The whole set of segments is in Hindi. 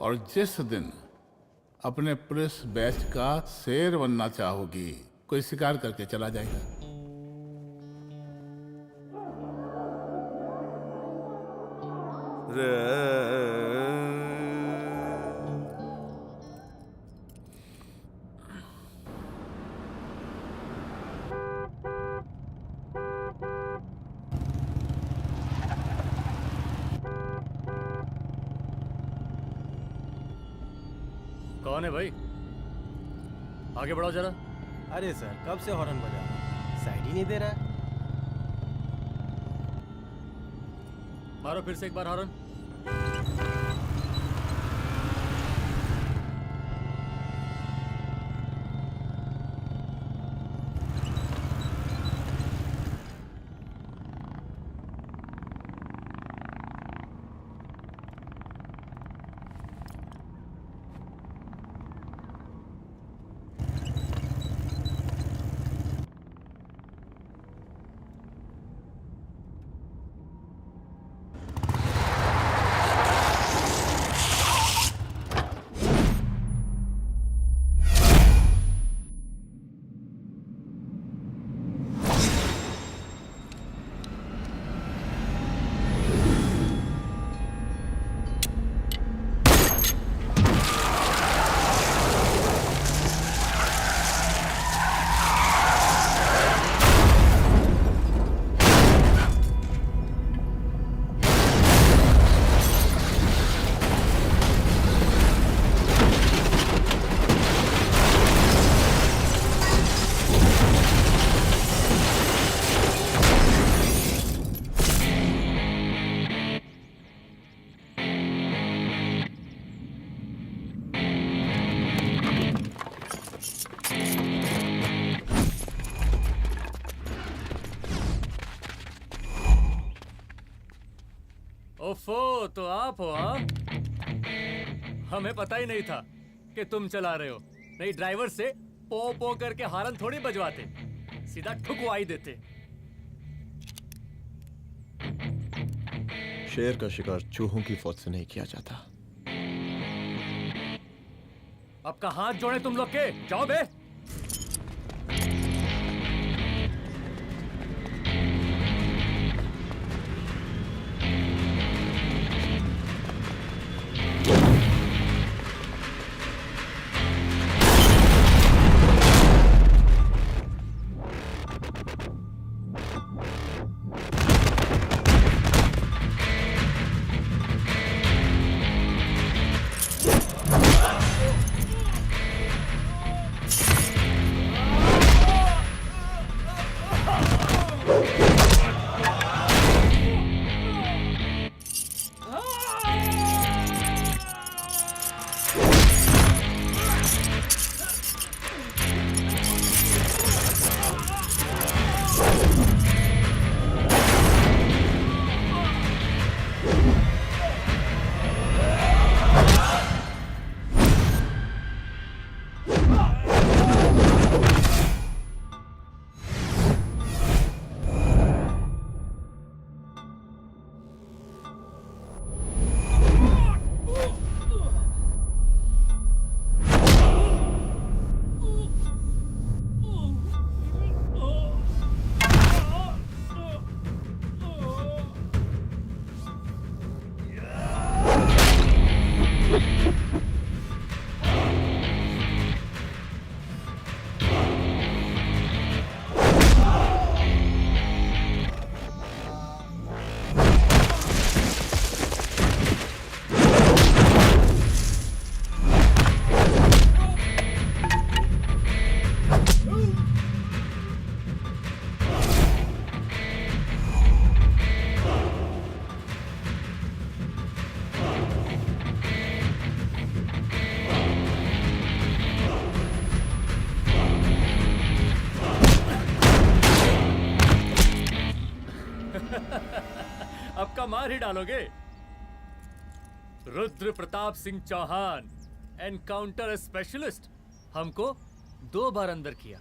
और जिस दिन अपने पुलिस बैच का शेर बनना चाहोगी, कोई शिकार करके चला जाएगा। कौन है भाई? आगे बढ़ाओ जरा। अरे सर, कब से हॉर्न बजा रहा है? साइड ही नहीं दे रहा है। मारो फिर से एक बार हॉर्न। ओफो, तो आप हो? हाँ, हमें पता ही नहीं था कि तुम चला रहे हो। नहीं, ड्राइवर से पो पो करके हारन थोड़ी बजवाते, सीधा ठुकवा ही देते। शेर का शिकार चूहों की फौज से नहीं किया जाता। अब का हाथ जोड़े तुम लोग के, जाओ बे। अब का मार ही डालोगे? रुद्र प्रताप सिंह चौहान, एनकाउंटर स्पेशलिस्ट, हमको 2 बार अंदर किया,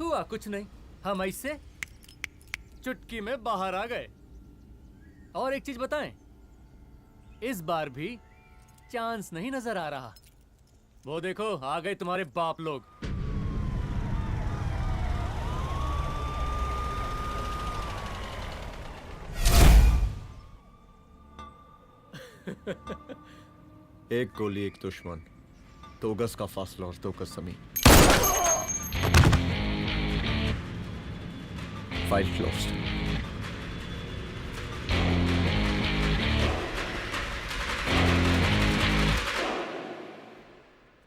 हुआ कुछ नहीं। हम ऐसे चुटकी में बाहर आ गए। और एक चीज बताएं, इस बार भी चांस नहीं नजर आ रहा। वो देखो आ गए तुम्हारे बाप लोग। एक गोली एक दुश्मन, 2 गज का फासला और 2 गज जमीन। File closed.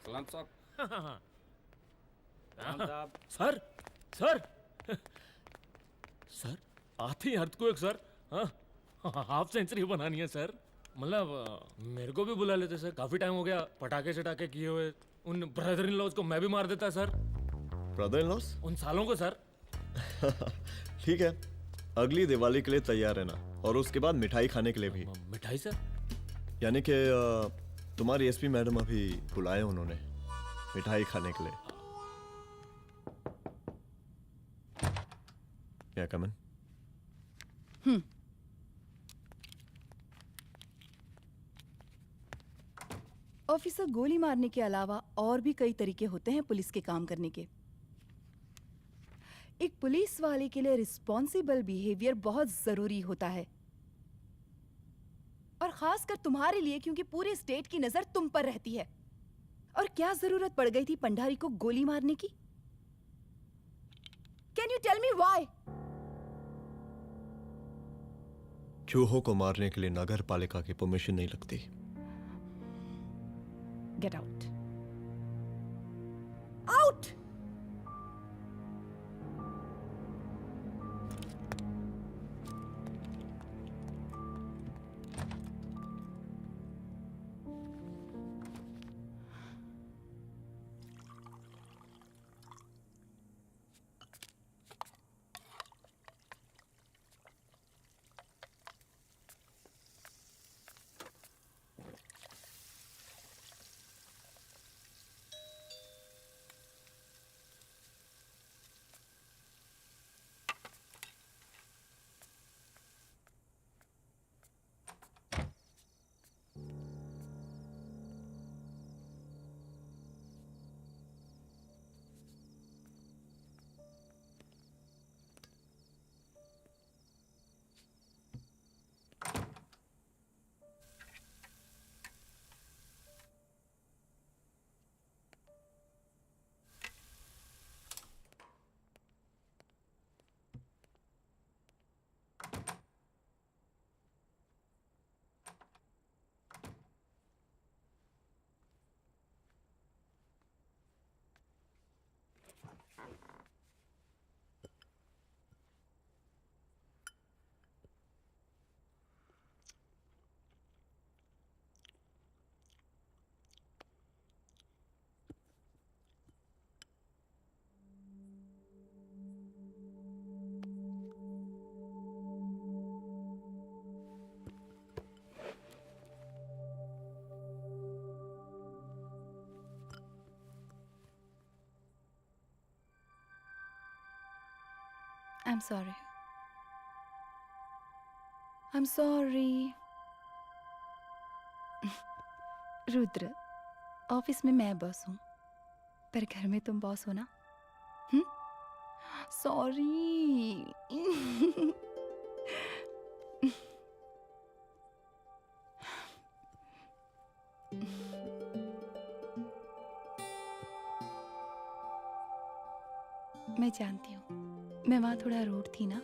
सलाम साहब। सर सर सर आते ही अर्थक्वेक सर। हाँ, हाफ सेंचुरी बनानी है सर। मतलब मेरे को भी बुला लेते सर, काफी टाइम हो गया पटाखे चटाखे किए हुए। उन ब्रदर इन लॉज को मैं भी मार देता सर, ब्रदर इन लॉस? उन सालों को सर। ठीक है, अगली दिवाली के लिए तैयार रहना, और उसके बाद मिठाई खाने के लिए भी। मिठाई सर? यानी कि तुम्हारी एसपी मैडम अभी बुलाए उन्होंने मिठाई खाने के लिए। क्या कमन? ऑफिसर, गोली मारने के अलावा और भी कई तरीके होते हैं पुलिस के काम करने के। एक पुलिस वाले के लिए रिस्पॉन्सिबल बिहेवियर बहुत जरूरी होता है, और खासकर तुम्हारे लिए, क्योंकि पूरे स्टेट की नजर तुम पर रहती है। और क्या जरूरत पड़ गई थी पंडारी को गोली मारने की? Can you tell me why? चूहों को मारने के लिए नगर पालिका की परमिशन नहीं लगती। Get out. Out! I'm sorry. I'm sorry. Rudra, office में मैं बॉस हूँ, पर घर में तुम बॉस हो ना? सॉरी। मैं जानती हूँ, मैं वहां थोड़ा रूड थी ना,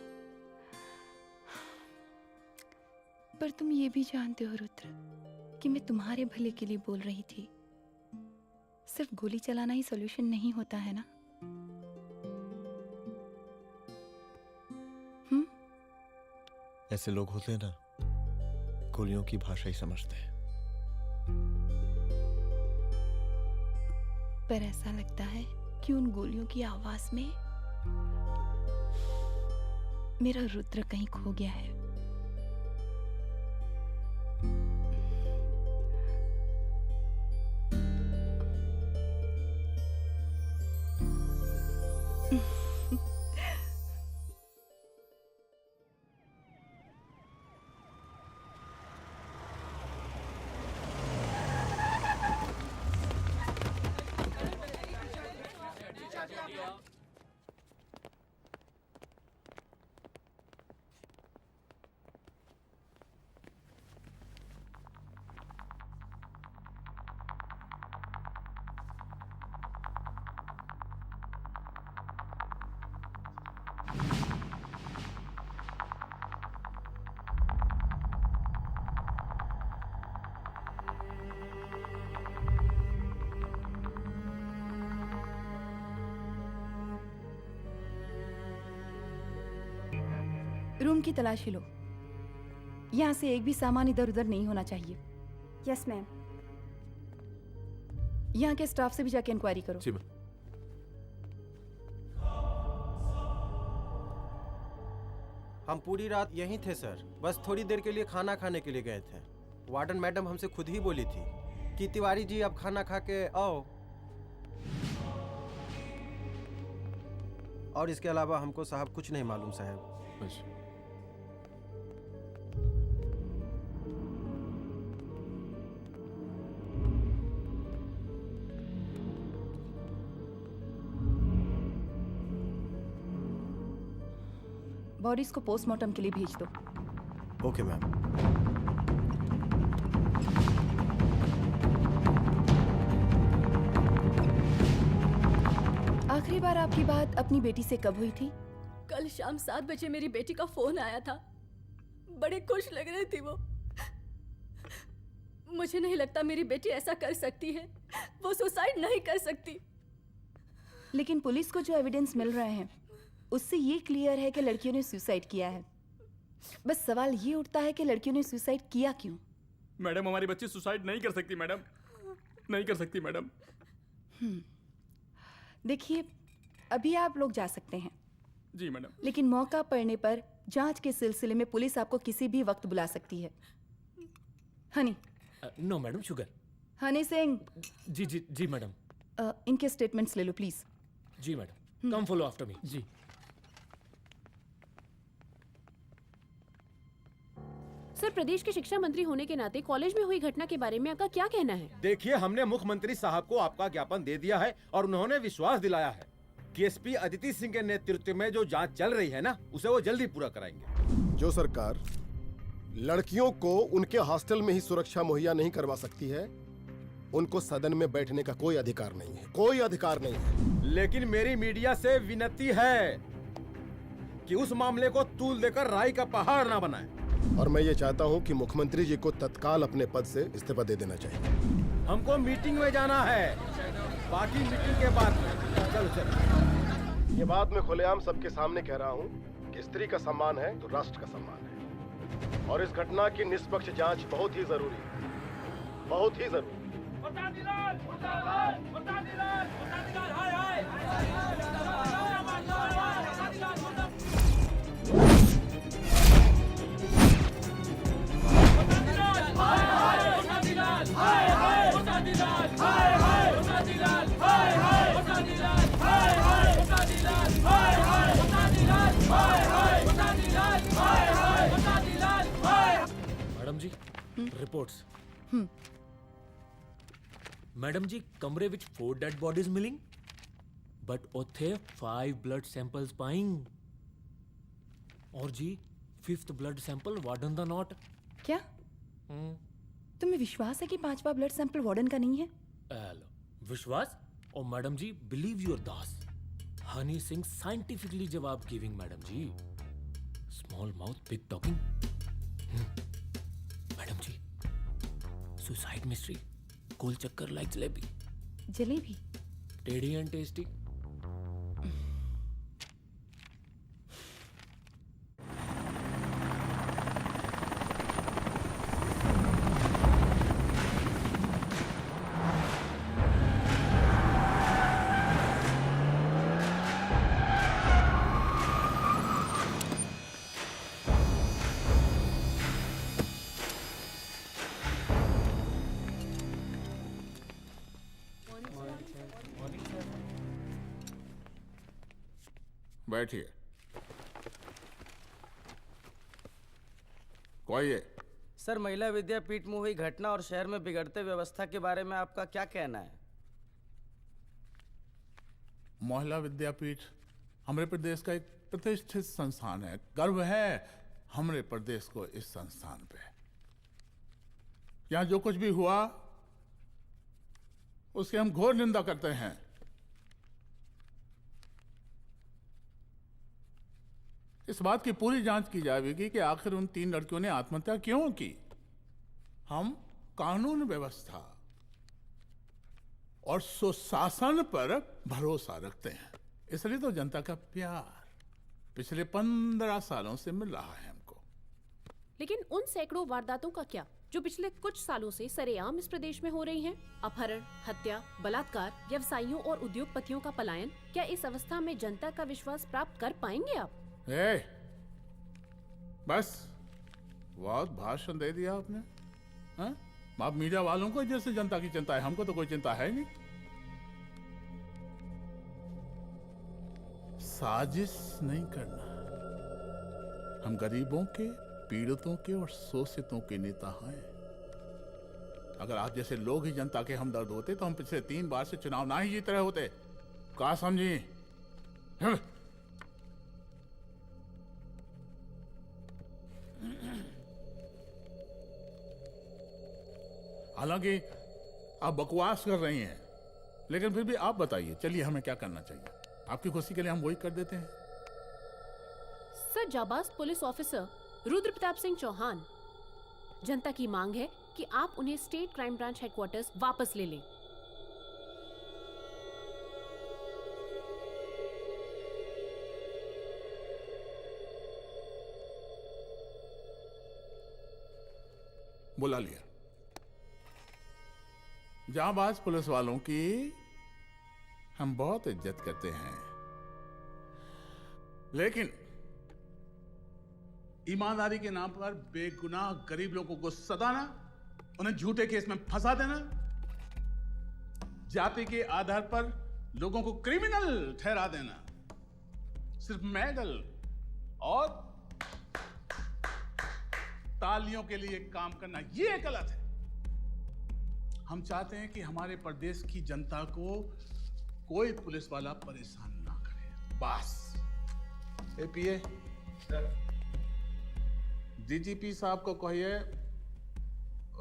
पर तुम ये भी जानते हो रुद्र कि मैं तुम्हारे भले के लिए बोल रही थी। सिर्फ गोली चलाना ही सॉल्यूशन नहीं होता है ना। ऐसे लोग होते हैं ना, गोलियों की भाषा ही समझते हैं। पर ऐसा लगता है कि उन गोलियों की आवाज में मेरा रुद्र कहीं खो गया है। रूम की तलाशी लो। यहाँ से एक भी सामान इधर उधर नहीं होना चाहिए। Yes ma'am. यहाँ के स्टाफ से भी जाके इंक्वायरी करो। जी मैम। हम पूरी रात यहीं थे सर, बस थोड़ी देर के लिए खाना खाने के लिए गए थे। वार्डन मैडम हमसे खुद ही बोली थी कि तिवारी जी आप खाना खा के आओ, और इसके अलावा हमको साहब कुछ नहीं मालूम साहब। अच्छा। बॉडीज को पोस्टमार्टम के लिए भेज दो। Okay ma'am. आखिरी बार आपकी बात अपनी बेटी से कब हुई थी? कल शाम 7 बजे मेरी बेटी का फोन आया था। बड़े खुश लग रही थी वो। मुझे नहीं लगता मेरी बेटी ऐसा कर सकती है। वो सुसाइड नहीं कर सकती। लेकिन पुलिस को जो एविडेंस मिल रहे हैं उससे ये क्लियर है कि लड़कियों ने सुसाइड किया है। बस सवाल ये उठता है कि लड़कियों ने सुसाइड किया क्यों? मैडम हमारी बच्ची सुसाइड नहीं कर सकती मैडम, नहीं कर सकती मैडम। देखिए, अभी आप लोग जा सकते हैं, जी मैडम। लेकिन मौका पड़ने पर जांच के सिलसिले में पुलिस आपको किसी भी वक्त बुला सकती है। Honey. No madam, sugar. Honey Singh. जी जी जी मैडम। इनके स्टेटमेंट्स ले लो प्लीज। जी madam, come follow after me. जी। सर, प्रदेश के शिक्षा मंत्री होने के नाते कॉलेज में हुई घटना के बारे में आपका क्या कहना है? देखिए, हमने मुख्यमंत्री साहब को आपका ज्ञापन दे दिया है और उन्होंने विश्वास दिलाया है कि एसपी अदिति सिंह के नेतृत्व में जो जांच चल रही है ना, उसे वो जल्दी पूरा कराएंगे। जो सरकार लड़कियों को उनके हॉस्टल में ही सुरक्षा मुहैया नहीं करवा सकती है, उनको सदन में बैठने का कोई अधिकार नहीं है, कोई अधिकार नहीं है। लेकिन मेरी मीडिया से विनती है कि उस मामले को तूल देकर राई का पहाड़ ना बनाए। और मैं ये चाहता हूँ कि मुख्यमंत्री जी को तत्काल अपने पद से इस्तीफा दे देना चाहिए। हमको मीटिंग में जाना है, बाकी मीटिंग के बाद में। चलो चलो। ये बात मैं खुलेआम सबके सामने कह रहा हूँ कि स्त्री का सम्मान है तो राष्ट्र का सम्मान है, और इस घटना की निष्पक्ष जांच बहुत ही जरूरी है, बहुत ही जरूरी। मैडम जी, रिपोर्ट्स। मैडम जी, कमरे विच 4 डेड बॉडीज मिलिंग, बट उथे 5 ब्लड सैंपल्स पाइंग। और जी 5th ब्लड सैंपल वार्डन दा नॉट। क्या तुम्हें विश्वास है कि 5वां ब्लड सैंपल वार्डन का नहीं है? विश्वास? और मैडम जी, बिलीव योर दास। हनी सिंह साइंटिफिकली जवाब giving madam ji. Small mouth big talking. Madam ji, suicide mystery, गोल चक्कर लाइक जलेबी। जलेबी टेढ़ी एंड टेस्टी। बैठिए। कोई है? सर, महिला विद्यापीठ में हुई घटना और शहर में बिगड़ते व्यवस्था के बारे में आपका क्या कहना है? महिला विद्यापीठ हमारे प्रदेश का एक प्रतिष्ठित संस्थान है। गर्व है हमारे प्रदेश को इस संस्थान पे। यहाँ जो कुछ भी हुआ उसकी हम घोर निंदा करते हैं। इस बात की पूरी जांच की जाएगी कि आखिर उन 3 लड़कियों ने आत्महत्या क्यों की। हम कानून व्यवस्था और सुशासन पर भरोसा रखते हैं, इसलिए तो जनता का पिछले 15 सालों से मिल रहा है हमको। लेकिन उन सैकड़ों वारदातों का क्या जो पिछले कुछ सालों से सरेआम इस प्रदेश में हो रही हैं? अपहरण, हत्या, बलात्कार, व्यवसायियों और उद्योगपतियों का पलायन। क्या इस अवस्था में जनता का विश्वास प्राप्त कर पाएंगे आप? बस बहुत भाषण दे दिया आपने। हाँ? आप मीडिया वालों को जैसे जनता की चिंता है, हमको तो कोई चिंता है नहीं। साजिश नहीं करना। हम गरीबों के, पीड़ितों के और शोषितों के नेता हैं। अगर आप जैसे लोग ही जनता के हमदर्द होते तो हम पिछले 3 बार से चुनाव ना ही जीत रहे होते। क्या समझी? हालांकि आप बकवास कर रही हैं, लेकिन फिर भी आप बताइए, चलिए हमें क्या करना चाहिए? आपकी खुशी के लिए हम वही कर देते हैं। सर, जाबाज पुलिस ऑफिसर रुद्र प्रताप सिंह चौहान, जनता की मांग है कि आप उन्हें स्टेट क्राइम ब्रांच हेडक्वार्टर्स वापस ले लें। बुला लिया। जाबाज पुलिस वालों की हम बहुत इज्जत करते हैं, लेकिन ईमानदारी के नाम पर बेगुनाह गरीब लोगों को सताना, उन्हें झूठे केस में फंसा देना, जाति के आधार पर लोगों को क्रिमिनल ठहरा देना, सिर्फ मेडल और तालियों के लिए काम करना, ये गलत है। हम चाहते हैं कि हमारे प्रदेश की जनता को कोई पुलिस वाला परेशान ना करे, बस। एपीए डीजीपी साहब को कहिए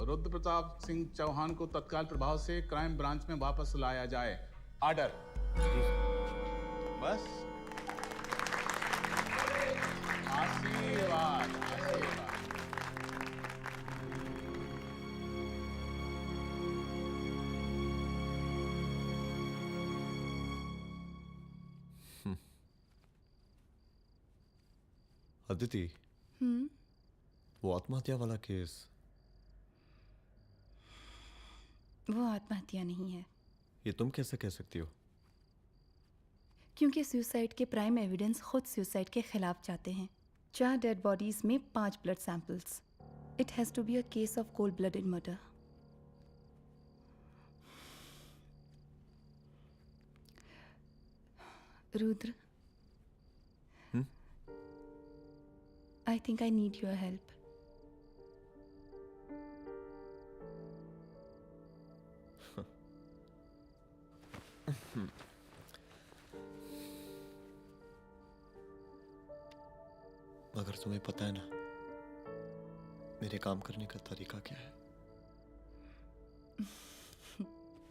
रुद्र प्रताप सिंह चौहान को तत्काल प्रभाव से क्राइम ब्रांच में वापस लाया जाए। ऑर्डर। बस। आशीर्वाद, आशीर्वाद। अदिति, वो आत्महत्या वाला केस, वो आत्महत्या नहीं है। ये तुम कैसे कह सकती हो? क्योंकि सुसाइड के प्राइम एविडेंस खुद सुसाइड के खिलाफ जाते हैं। 4 डेड बॉडीज में 5 blood samples. It has to be a case of cold blooded murder. Rudra, I think I need your help. मगर तुम्हें पता है ना मेरे काम करने का तरीका क्या है?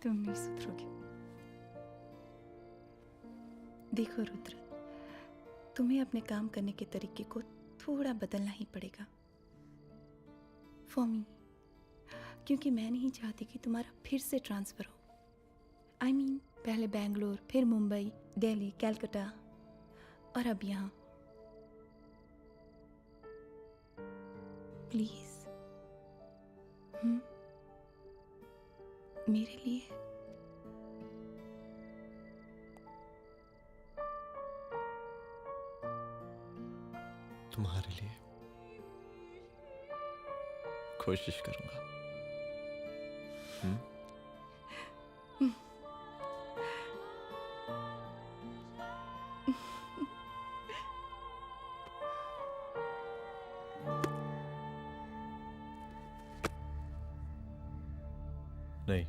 तुम नहीं सुधरोगे। देखो रुद्र, तुम्हें अपने काम करने के तरीके को थोड़ा बदलना ही पड़ेगा फॉर मी, क्योंकि मैं नहीं चाहती कि तुम्हारा फिर से ट्रांसफर हो। I mean, पहले बेंगलोर, फिर मुंबई, दिल्ली, कलकत्ता और अब यहाँ। प्लीज मेरे लिए। तुम्हारे लिए कोशिश करूंगा। नहीं,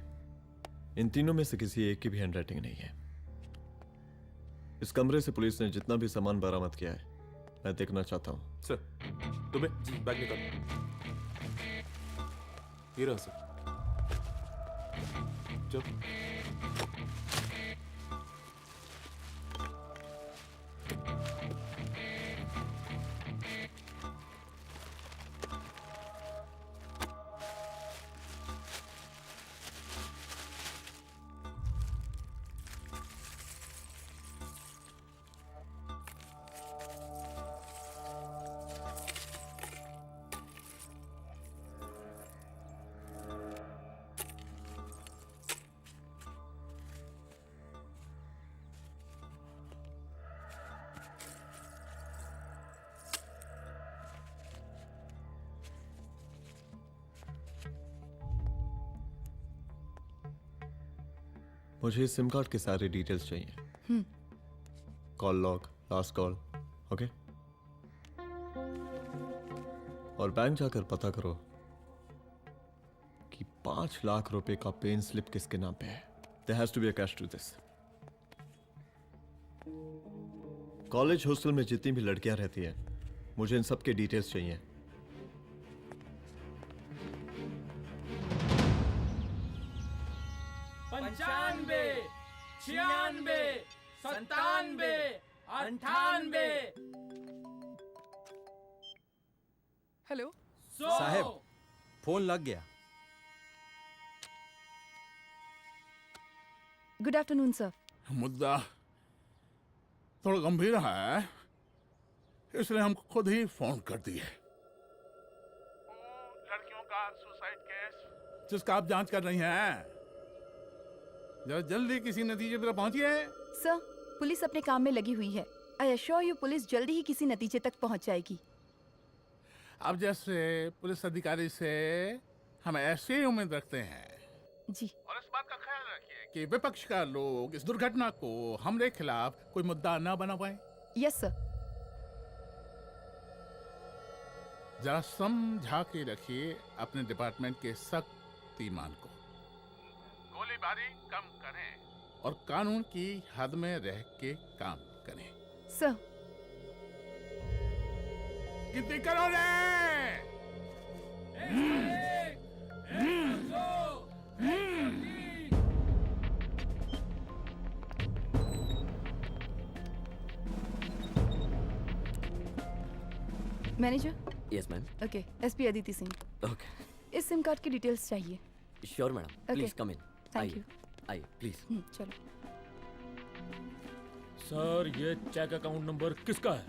इन तीनों में से किसी एक की भी हैंडराइटिंग नहीं है। इस कमरे से पुलिस ने जितना भी सामान बरामद किया है, मैं देखना चाहता हूं। सर, तुम्हें बैग निकाल। ये रहा सर। चल। मुझे इस सिम कार्ड के सारे डिटेल्स चाहिए। Call log, last call, okay? और बैंक जाकर पता करो कि 5 लाख रुपए का पेन स्लिप किसके नाम पे है। There has to be a cash to this. College hostel में जितनी भी लड़कियां रहती हैं, मुझे इन सब के डिटेल्स चाहिए। पंचानबे, 96, 97, 98। हेलो साहब, फोन लग गया। Good afternoon sir. मुद्दा थोड़ा गंभीर है, इसलिए हम खुद ही फोन कर दिए। लड़कियों का सुसाइड केस जिसका आप जांच कर रही हैं, जरा जल्दी किसी नतीजे पर पहुंचिए। सर, पुलिस अपने काम में लगी हुई है। आई एश्योर यू पुलिस जल्दी ही किसी नतीजे तक पहुंच जाएगी। अब जैसे पुलिस अधिकारी से हम ऐसे ही उम्मीद रखते हैं जी। और इस बात का ख्याल रखिए कि विपक्ष का लोग इस दुर्घटना को हमरे खिलाफ कोई मुद्दा ना बना पाए। Yes sir. जरा समझा के रखिए अपने डिपार्टमेंट के सख्त ईमान को। गोलीबारी कम करें और कानून की हद में रह के काम करें। सर। कितनी करोगे? Manager. Yes ma'am. Okay, SP Aditi Singh. Okay. इस सिम कार्ड की डिटेल्स चाहिए। Sure madam, please come in. Thank you. आइए प्लीज। चलो। सर, ये चेक अकाउंट नंबर किसका है?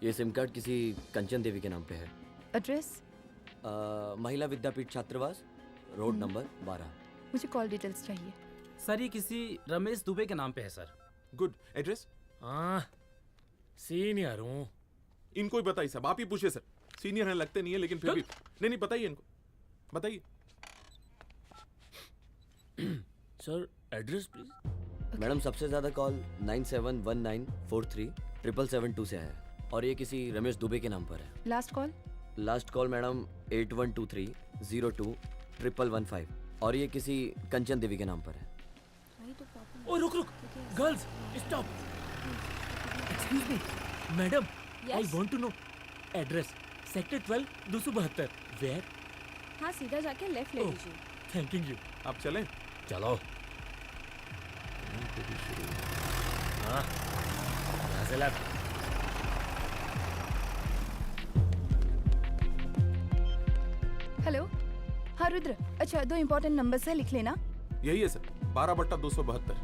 ये सिम कार्ड किसी कंचन देवी के नाम पे है। एड्रेस? महिला विद्यापीठ छात्रावास, रोड नंबर 12। मुझे कॉल डिटेल्स चाहिए। सर, ये किसी रमेश दुबे के नाम पे है सर। गुड। एड्रेस? हाँ, सीनियर हूँ। इनको ही बताइए सब, आप ही पूछिए सर। सीनियर हैं लगते नहीं है, लेकिन फिर भी नहीं बताइए इनको, बताइए। Sir, address please. मैडम, सबसे ज्यादा कॉल 9719437772 से है और ये किसी रमेश दुबे के नाम पर है। Last call? Last call madam 8123021115 और ये किसी कंचन देवी के नाम पर है। ओ रुक, girls stop. Excuse me madam, I want to know address. Sector 12 272 where? हाँ, सीधा जाके लेफ्ट ले लीजिए। Thank you. आप चलें? चलो। हाँ, यहाँ से लेफ्ट। हेलो। हाँ रुद्र, अच्छा 2 इम्पोर्टेंट नंबर्स है, लिख लेना। यही है सर, 12/272।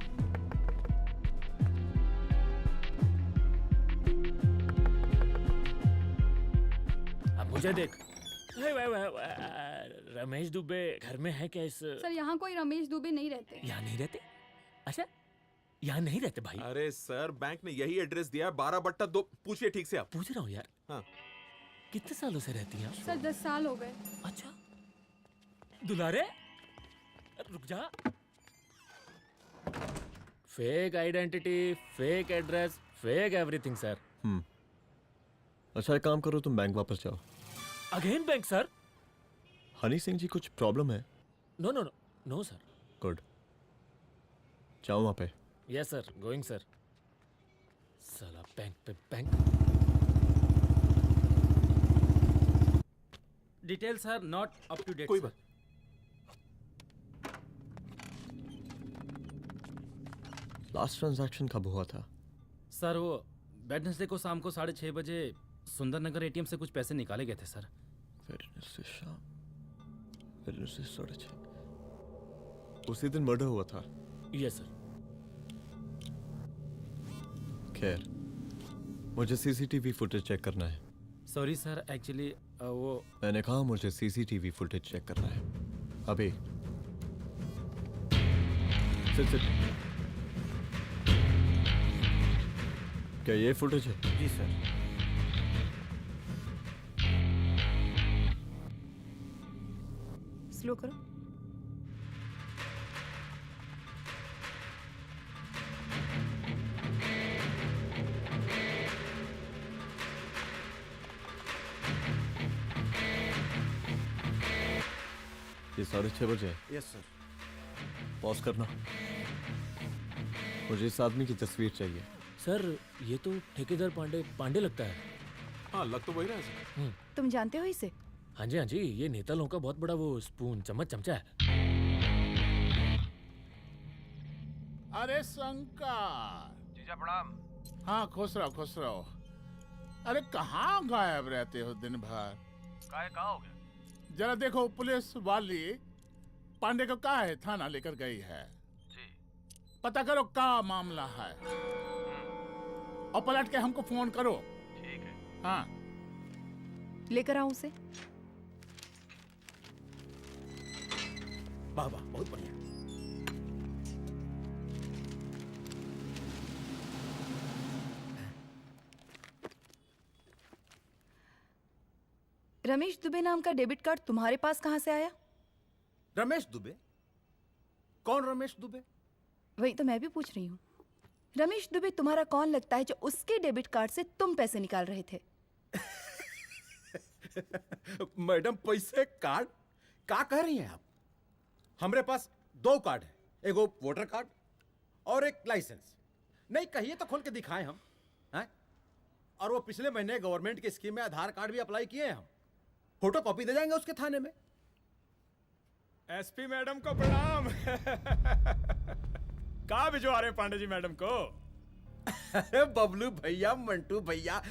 अब मुझे देख। रमेश दुबे घर में है क्या? इस सर, यहाँ कोई रमेश दुबे नहीं रहते। यहाँ नहीं रहते? अच्छा, यहाँ नहीं रहते भाई। अरे सर, बैंक ने यही एड्रेस दिया है, 12/2। पूछिए ठीक से आप। पूछ रहा हूँ यार। हाँ। कितने सालों से रहती हैं आप? सर 10 साल हो गए। अच्छा। दुलारे रुक जा। Fake identity, fake address, fake everything sir. अच्छा एक काम करो, तुम बैंक वापस जाओ। Again bank sir? Honey Singh ji कुछ प्रॉब्लम है? No no no no sir. Good, जाओ वहां पे। Yes sir, going sir. साला बैंक पे bank. Details are not up to date. कोई बात। लास्ट ट्रांजैक्शन कब हुआ था? सर, वो वेडनेसडे को शाम को 6:30 बजे सुंदरनगर एटीएम से कुछ पैसे निकाले गए थे सर। वेडनेसडे शाम, वेडनेसडे 6:30। उसी दिन मर्डर हुआ था? Yes sir. खैर, मुझे सीसीटीवी फुटेज चेक करना है। सॉरी सर, एक्चुअली वो मैंने कहा मुझे सीसीटीवी फुटेज चेक करना है अभी। सिट। क्या ये फुटेज है? जी सर। स्लो करो। ये 6:30 बजे है। Yes sir. पॉज करना। मुझे इस आदमी की तस्वीर चाहिए। सर ये तो ठेकेदार पांडे लगता है। हाँ लग तो वही रहा है सर। तुम जानते हो इसे? हाँ जी, ये नेता लोगों का बहुत बड़ा वो स्पून चमचा है। अरे शंकर। जीजा प्रणाम। हाँ खुश रहो। अरे कहाँ गायब रहते हो दिन भर? कहाँ हो गया? जरा देखो, पुलिस वाली पांडे को कहा है थाना लेकर गई है। जी। पता करो क्या मामला है और पलट के हमको फोन करो। ठीक है। हाँ लेकर आओ उसे। वाह बहुत बढ़िया। रमेश दुबे नाम का डेबिट कार्ड तुम्हारे पास कहां से आया? रमेश दुबे? कौन रमेश दुबे? वही तो मैं भी पूछ रही हूँ। रमेश दुबे तुम्हारा कौन लगता है जो उसके डेबिट कार्ड से तुम पैसे निकाल रहे थे? मैडम पैसे कार्ड क्या कह रही हैं आप? हमारे पास 2 कार्ड है, एक वोटर कार्ड और एक लाइसेंस। नहीं कहिए तो खोल के दिखाएं हम हैं? और वो पिछले महीने गवर्नमेंट की स्कीम में आधार कार्ड भी अप्लाई किए हैं हम। फोटो कॉपी दे जाएंगे उसके थाने में। एसपी मैडम को प्रणाम। कहाँ भिजवा रहे पांडे जी मैडम को? अरे बबलू भैया, मंटू भैया,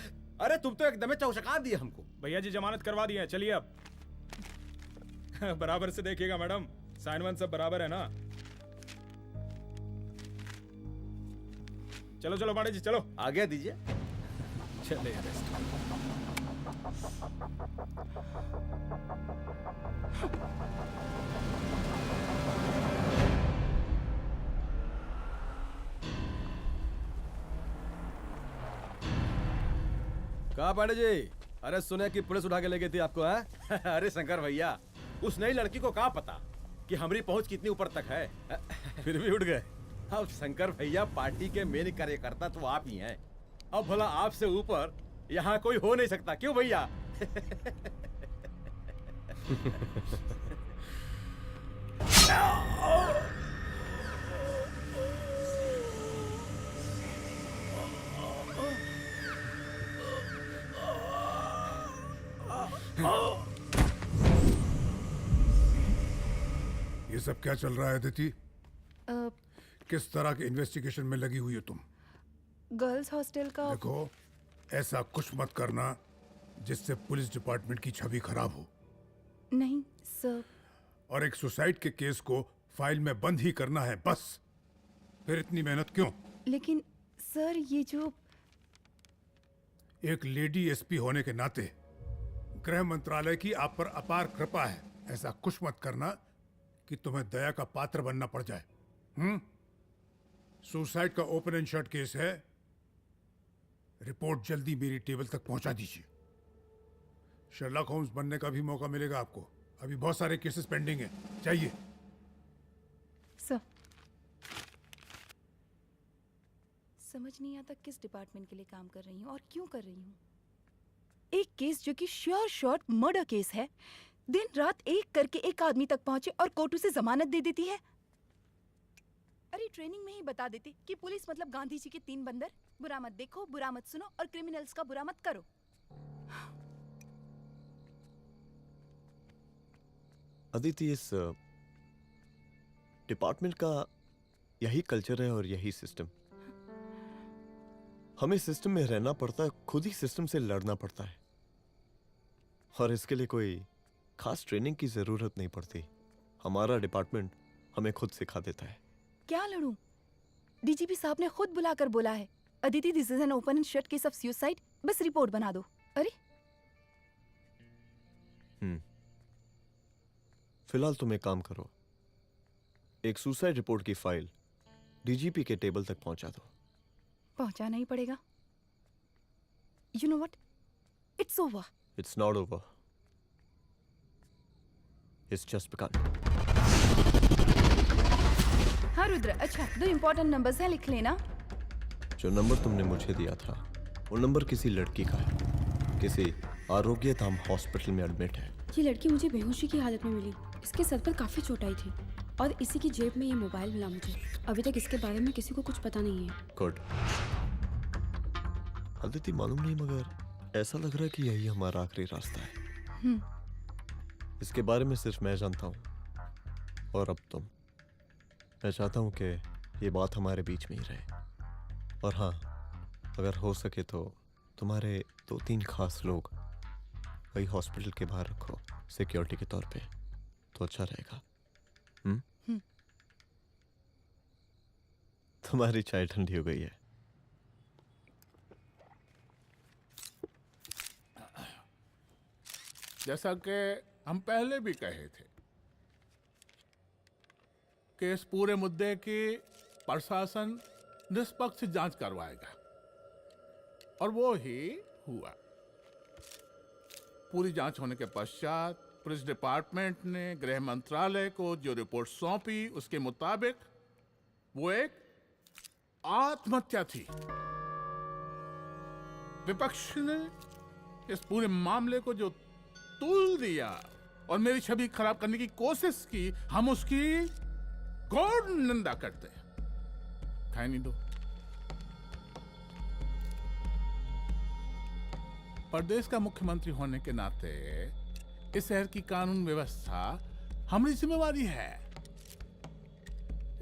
अरे तुम तो एकदम चौचका दिए हमको। भैया जी जमानत करवा दिए हैं, चलिए अब। बराबर से देखिएगा मैडम, साइन वाइन सब बराबर है ना? चलो चलो पांडे जी चलो। आगे दीजिए। चलिए कहा पांडे जी? अरे सुने कि पुलिस उठा के ले गई थी आपको है? अरे शंकर भैया, उस नई लड़की को कहा पता कि हमारी पहुंच कितनी ऊपर तक है। फिर भी उठ गए। अब शंकर भैया पार्टी के मेन कार्यकर्ता तो आप ही हैं। अब भला आपसे ऊपर यहाँ कोई हो नहीं सकता, क्यों भैया? ये सब क्या चल रहा है अदिति? किस तरह के इन्वेस्टिगेशन में लगी हुई हो तुम? गर्ल्स हॉस्टल का। देखो, ऐसा कुछ मत करना जिससे पुलिस डिपार्टमेंट की छवि खराब हो। नहीं सर। और एक सुसाइड के केस को फाइल में बंद ही करना है बस। फिर इतनी मेहनत क्यों? लेकिन सर ये जो एक लेडी एसपी होने के नाते गृह मंत्रालय की आप पर अपार कृपा है। ऐसा कुछ मत करना कि तुम्हें दया का पात्र बनना पड़ जाए। सुसाइड का ओपन एंड शट केस है। रिपोर्ट जल्दी मेरी टेबल तक पहुंचा दीजिए। शर्लॉक होम्स बनने का भी मौका मिलेगा आपको। अभी बहुत सारे केसेस पेंडिंग हैं। चाहिए सर। समझ नहीं आता किस डिपार्टमेंट के लिए काम कर रही हूँ और क्यों कर रही हूँ। एक केस जो कि श्योर शॉट मर्डर केस है, दिन रात एक करके एक आदमी तक पहुंचे और कोर्ट उसे जमानत दे देती है। अरे ट्रेनिंग में ही बता देती कि पुलिस मतलब गांधी जी के 3 बंदर। बुरा मत देखो, बुरा मत सुनो और क्रिमिनल्स का बुरा मत करो। अदिति, इस डिपार्टमेंट का यही कल्चर है और यही सिस्टम। हमें सिस्टम में रहना पड़ता है, खुद ही सिस्टम से लड़ना पड़ता है। और इसके लिए कोई खास ट्रेनिंग की जरूरत नहीं पड़ती। हमारा डिपार्टमेंट हमें खुद सिखा देता है। क्या लड़ूं? डीजीपी साहब ने खुद बुलाकर बोला है, Aditi this is an open and shut case of suicide, बस रिपोर्ट बना दो। अरे फिलहाल तुम एक काम करो, एक सुसाइड रिपोर्ट की फाइल डीजीपी के टेबल तक पहुंचा दो। पहुंचाना ही पड़ेगा। You know what, it's over. It's not over. It's just begun. हाँ रुद्र, अच्छा 2 इम्पोर्टेंट नंबर्स हैं, लिख लेना। जो नंबर तुमने मुझे दिया था वो नंबर किसी लड़की का है, किसी आरोग्य धाम हॉस्पिटल में एडमिट है। ये लड़की मुझे बेहोशी की हालत में मिली। इसके सर पर काफी चोट आई थी और इसी की जेब में ये मोबाइल मिला मुझे। अभी तक इसके बारे में किसी को कुछ पता नहीं है। गुड। अदिति मालूम नहीं मगर ऐसा लग रहा है कि यही हमारा आखिरी रास्ता है। इसके बारे में सिर्फ मैं जानता हूँ और अब तुम। मैं चाहता हूँ कि ये बात हमारे बीच में ही रहे। और हाँ, अगर हो सके तो तुम्हारे 2-3 खास लोग वही हॉस्पिटल के बाहर रखो सिक्योरिटी के तौर पे, तो अच्छा रहेगा। तुम्हारी चाय ठंडी हो गई है। जैसा कि हम पहले भी कहे थे कि इस पूरे मुद्दे की प्रशासन निष्पक्ष जांच करवाएगा, और वो ही हुआ। पूरी जांच होने के पश्चात पुलिस डिपार्टमेंट ने गृह मंत्रालय को जो रिपोर्ट सौंपी उसके मुताबिक वो एक आत्महत्या थी। विपक्ष ने इस पूरे मामले को जो तूल दिया और मेरी छवि खराब करने की कोशिश की, हम उसकी घोर निंदा करते हैं। खाए नहीं दो। प्रदेश का मुख्यमंत्री होने के नाते इस शहर की कानून व्यवस्था हमारी जिम्मेवारी है।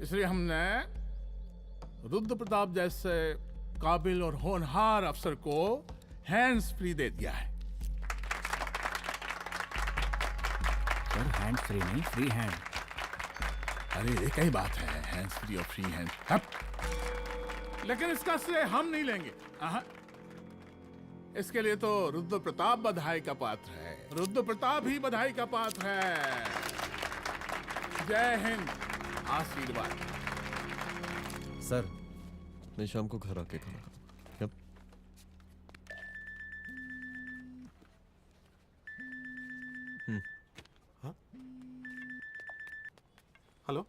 इसलिए हमने रुद्र प्रताप जैसे काबिल और होनहार अफसर को हैंड्स फ्री दे दिया है। सर हैंड फ्री नहीं, फ्री हैंड। अरे एक ही बात है, हैंड्स फ्री और फ्री हैंड। लेकिन इसका श्रेय हम नहीं लेंगे। इसके लिए तो रुद्र प्रताप बधाई का पात्र है। रुद्र प्रताप ही बधाई का पात्र है। जय हिंद। आशीर्वाद। सर मैं शाम को घर आके खाना खाऊंगा। यप। हेलो।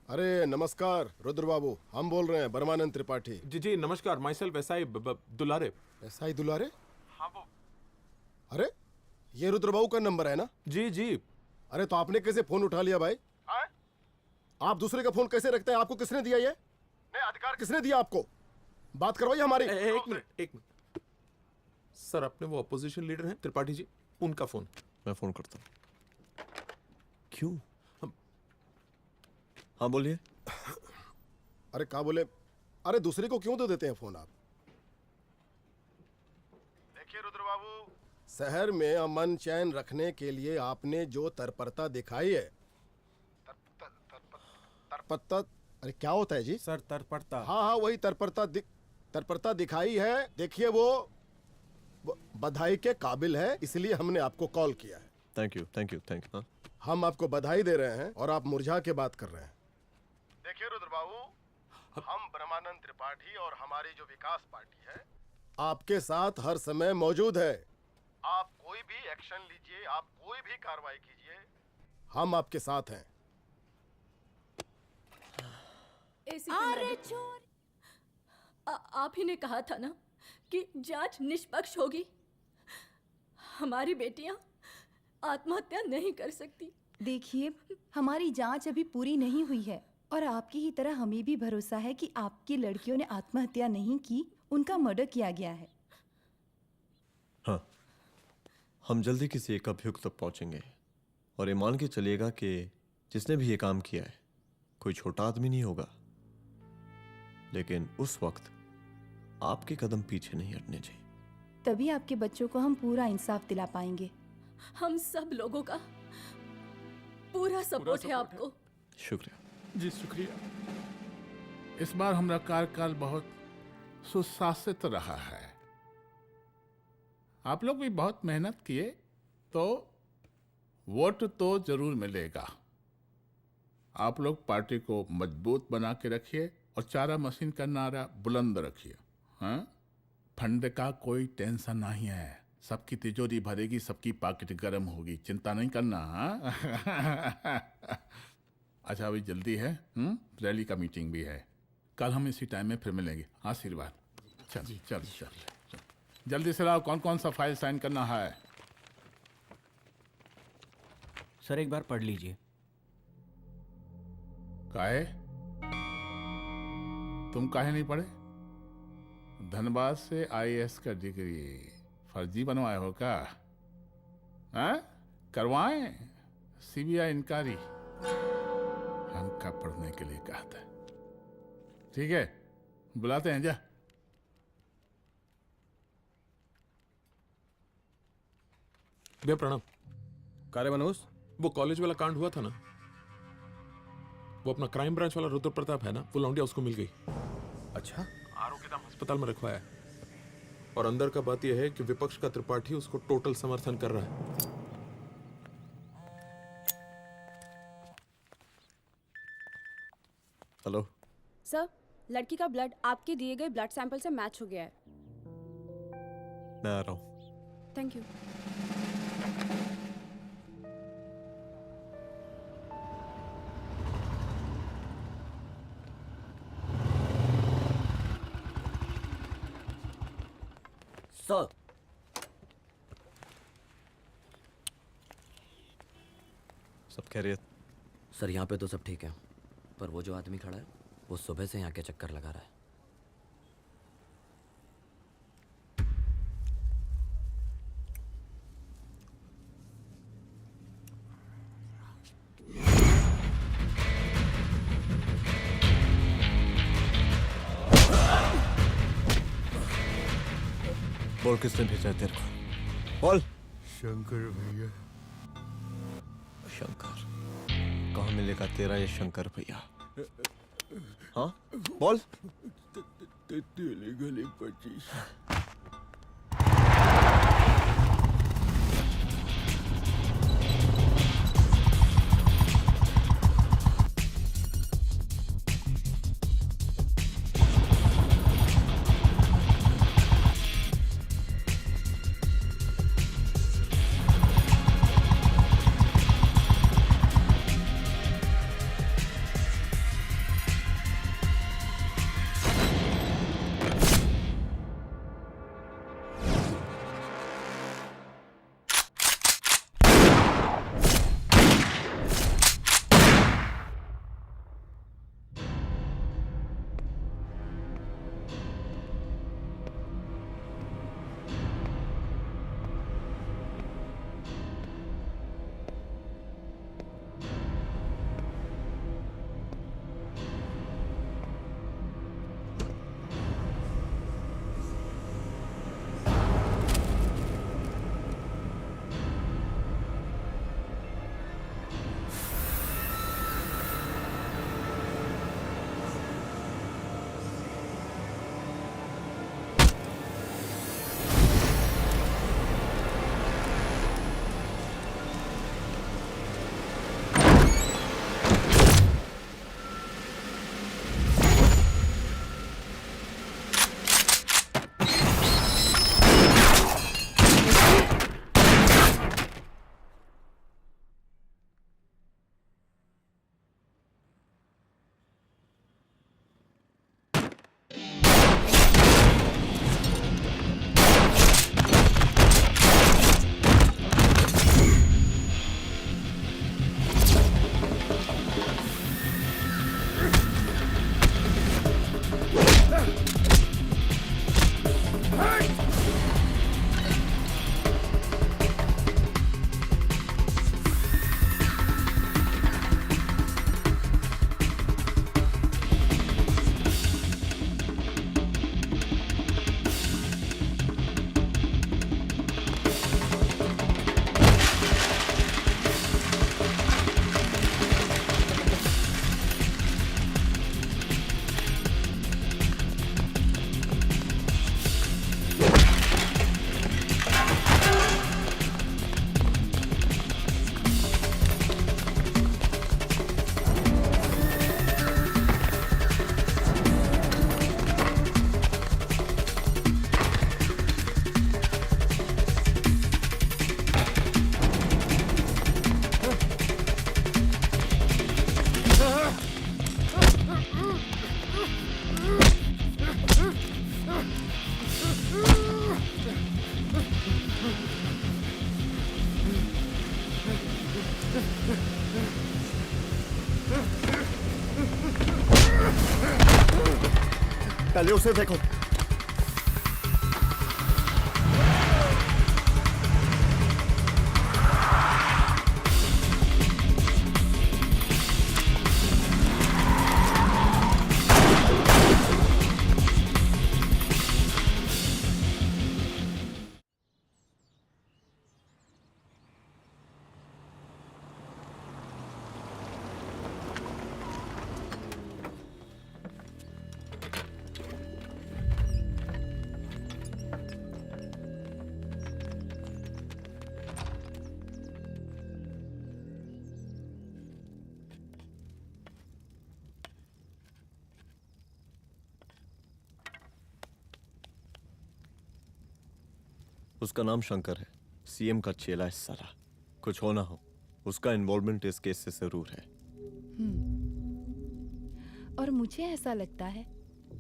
अरे नमस्कार रुद्र बाबू, हम बोल रहे हैं परमानंद त्रिपाठी। जी जी नमस्कार। My self SI Dulare. SI दुलारे? हाँ वो। अरे ये रुद्र बाबू का नंबर है ना? जी जी। अरे तो आपने कैसे फोन उठा लिया भाई? आप दूसरे का फोन कैसे रखते हैं? आपको किसने दिया ये? नहीं, अधिकार किसने दिया आपको? बात करवाइए हमारी। एक मिनट। सर अपने वो अपोजिशन लीडर हैं त्रिपाठी जी, उनका फोन। मैं फोन करता हूँ। क्यों? हाँ बोलिए। अरे क्या बोले? अरे दूसरे को क्यों दे देते हैं फोन आप? देखिए रुद्र बाबू, शहर में अमन चैन रखने के लिए आपने जो तत्परता दिखाई है। तत्परता? अरे क्या होता है जी? सर तत्परता। हाँ वही तत्परता दिखाई है। देखिए वो बधाई के काबिल है, इसलिए हमने आपको कॉल किया है। Thank you. हम आपको बधाई दे रहे हैं और आप मुरझा के बात कर रहे हैं। देखिए रुद्र बाबू, हम ब्रह्मानंद त्रिपाठी और हमारी जो विकास पार्टी है आपके साथ हर समय मौजूद है। आप कोई भी एक्शन लीजिए, आप कोई भी कार्रवाई कीजिए, हम आपके साथ हैं। अरे चोर! आप ही ने कहा था ना कि जांच निष्पक्ष होगी। हमारी बेटियां आत्महत्या नहीं कर सकती। देखिए, हमारी जांच अभी पूरी नहीं हुई है और आपकी ही तरह हमें भी भरोसा है कि आपकी लड़कियों ने आत्महत्या नहीं की, उनका मर्डर किया गया है। हाँ, हम जल्दी किसी एक अभियुक्त तक पहुंचेंगे और ये मान के चलिएगा कि जिसने भी ये काम किया है कोई छोटा आदमी नहीं होगा। लेकिन उस वक्त आपके कदम पीछे नहीं हटने चाहिए। तभी आपके बच्चों को हम पूरा इंसाफ दिला पाएंगे। हम सब लोगों का पूरा सपोर्ट है आपको। शुक्रिया जी, शुक्रिया। इस बार हमारा कार्यकाल बहुत सुशासित रहा है। आप लोग भी बहुत मेहनत किए, तो वोट तो जरूर मिलेगा। आप लोग पार्टी को मजबूत बना के रखिए और चारा मशीन का नारा बुलंद रखिए। हाँ, फंड का कोई टेंशन नहीं है। सबकी तिजोरी भरेगी, सबकी पॉकेट गर्म होगी, चिंता नहीं करना। हाँ अच्छा अभी जल्दी है, रैली का मीटिंग भी है, कल हम इसी टाइम में फिर मिलेंगे। आशीर्वाद। चल चल चल जल्दी से लाओ, कौन कौन सा फाइल साइन करना है? सर एक बार पढ़ लीजिए। काहे? तुम काहे नहीं पढ़े? धनबाद से IAS का डिग्री फर्जी बनवाए हो क्या? हाँ? करवाएं CBI इंक्वायरी। हम कब पढ़ने के लिए कहा था? ठीक है बुलाते हैं। जा भैया प्रणाम। कार्य मनोज, वो कॉलेज वाला कांड हुआ था ना, वो अपना क्राइम ब्रांच वाला रुद्र प्रताप है ना, वो लौंडिया उसको मिल गई। अच्छा? आरोग्यधाम अस्पताल में रखवाया है, और अंदर का बात यह है कि विपक्ष का त्रिपाठी उसको टोटल समर्थन कर रहा है। हेलो सर, लड़की का ब्लड आपके दिए गए ब्लड सैंपल से मैच हो गया है। मैं आ रहा हूँ। Thank you. सर सब खैरियत? सर यहाँ पे तो सब ठीक है, पर वो जो आदमी खड़ा है वो सुबह से यहाँ के चक्कर लगा रहा है। बोल किसने भेजा है तेरे को? बोल। शंकर भैया। शंकर? कहाँ मिलेगा तेरा ये शंकर भैया? हाँ बोल। गली 25। पहले उसे देखो। उसका नाम शंकर है, सीएम का चेला है साला। कुछ हो ना हो, उसका इन्वॉल्वमेंट इस केस से जरूर है। और मुझे ऐसा लगता है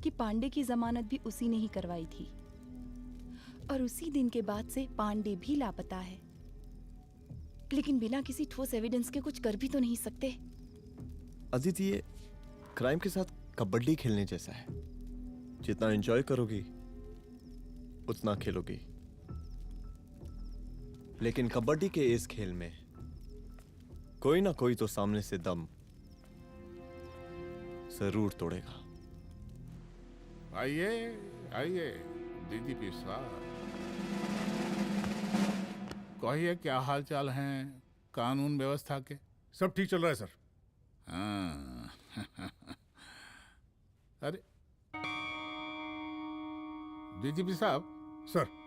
कि पांडे की जमानत भी उसी ने ही करवाई थी, और उसी दिन के बाद से पांडे भी लापता है। लेकिन बिना किसी ठोस एविडेंस के कुछ कर भी तो नहीं सकते। अदिति, ये क्राइम के साथ कबड्डी खेलने जैसा है। जितना एंजॉय करोगी उतना खेलोगी, लेकिन कबड्डी के इस खेल में कोई ना कोई तो सामने से दम जरूर तोड़ेगा। आइए आइए डीजीपी साहब, कहिए क्या हाल चाल हैं कानून व्यवस्था के? सब ठीक चल रहा है सर। हाँ अरे डीजीपी साहब। सर,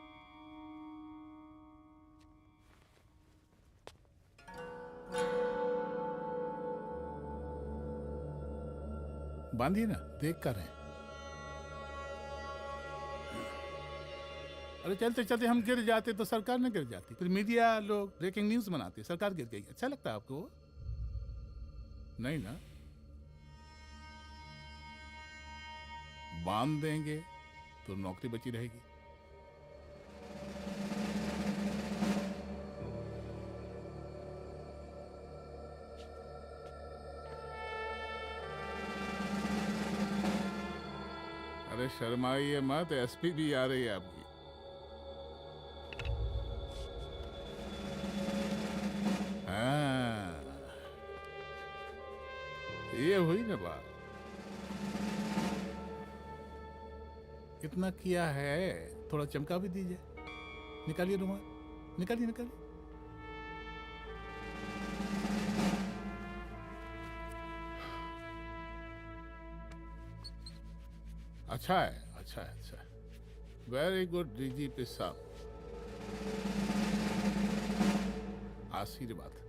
बांधिए ना, देख कर है। अरे चलते चलते हम गिर जाते तो सरकार न गिर जाती, फिर मीडिया लोग ब्रेकिंग न्यूज बनाते, सरकार गिर गई। अच्छा लगता है आपको? नहीं ना? बांध देंगे तो नौकरी बची रहेगी। अरे शर्माइए मत, एसपी भी आ रही है आपकी। हाँ, ये हुई ना बात। इतना किया है, थोड़ा चमका भी दीजिए। निकालिए रुमाल, निकालिए निकालिए। अच्छा है, अच्छा है, अच्छा है। वेरी गुड डीजीपी साहब, आशीर्वाद।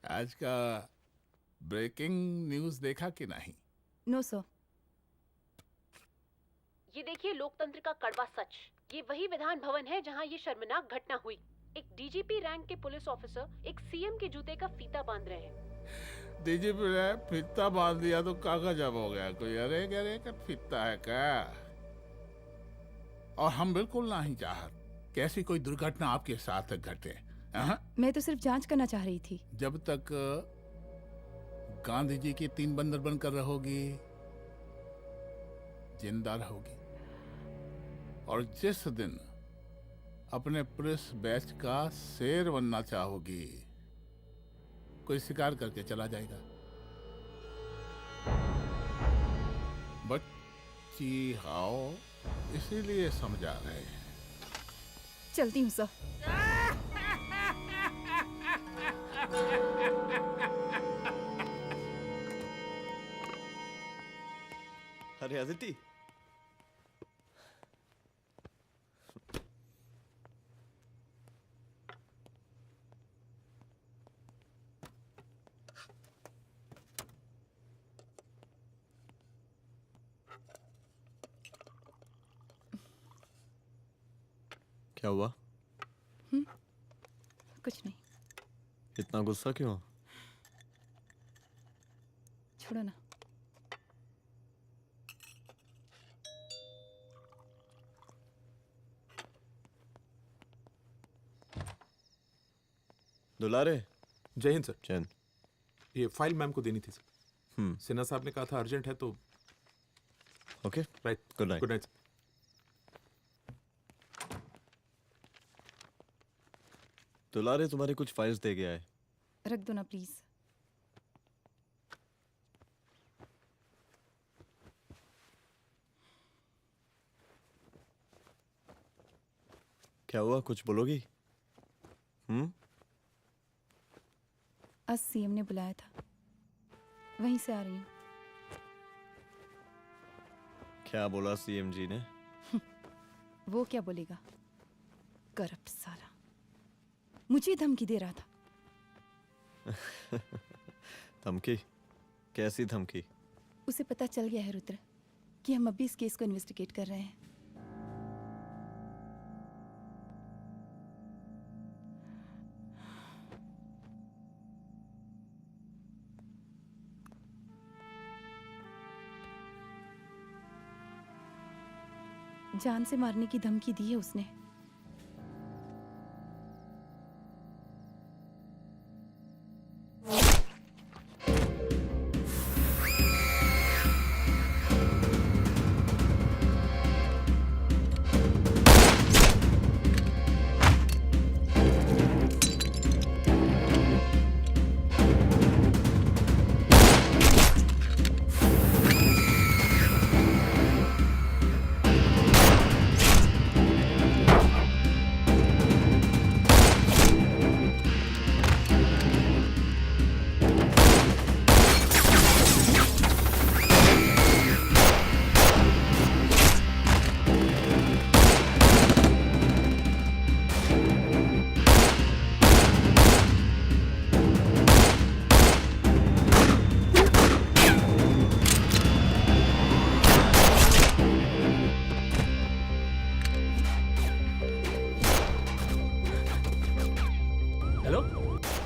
आज का ब्रेकिंग न्यूज देखा कि नहीं? No sir. ये देखिए लोकतंत्र का कड़वा सच। ये वही विधान भवन है जहां ये शर्मनाक घटना हुई। एक डीजीपी रैंक के पुलिस ऑफिसर एक सीएम के जूते का फीता बांध रहे हैं। डीजीपी ने फीता बांध दिया तो कागज अब हो गया कोई? अरे गरे का फीता है क्या? और हम बिल्कुल नहीं चाहते कि ऐसी कोई दुर्घटना आपके साथ घटे। मैं तो सिर्फ जांच करना चाह रही थी। जब तक गांधी जी की 3 बंदर बनकर रहोगी, जिंदा रहोगी। और जिस दिन अपने पुलिस बैच का शेर बनना चाहोगी, कोई शिकार करके चला जाएगा। बच्ची हाओ, इसीलिए समझा रहे हैं। चलती हूँ सर। अरे अदिति, क्या हुआ? कुछ नहीं। इतना गुस्सा क्यों? छोड़ो ना। दुलारे। जय हिंद सर। जय हिंद। ये फाइल मैम को देनी थी सर। सिन्हा साहब ने कहा था अर्जेंट है तो। Okay right. Good night. Good night. दुलारे तुम्हारी कुछ फाइल्स दे गया है। रख दो ना प्लीज। क्या हुआ, कुछ बोलोगी? आज सीएम ने बुलाया था, वहीं से आ रही हूँ। क्या बोला सीएम जी ने? वो क्या बोलेगा, करप्ट साला, मुझे धमकी दे रहा था। धमकी? कैसी धमकी? उसे पता चल गया है रुद्र कि हम अभी इस केस को इन्वेस्टिगेट कर रहे हैं। जान से मारने की धमकी दी है उसने।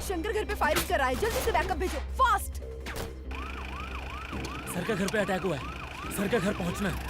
शंकर घर पे फायरिंग कर रहा है, जल्दी से बैकअप भेजो, फास्ट। सर का घर पे अटैक हुआ है, सर का घर पहुंचना है।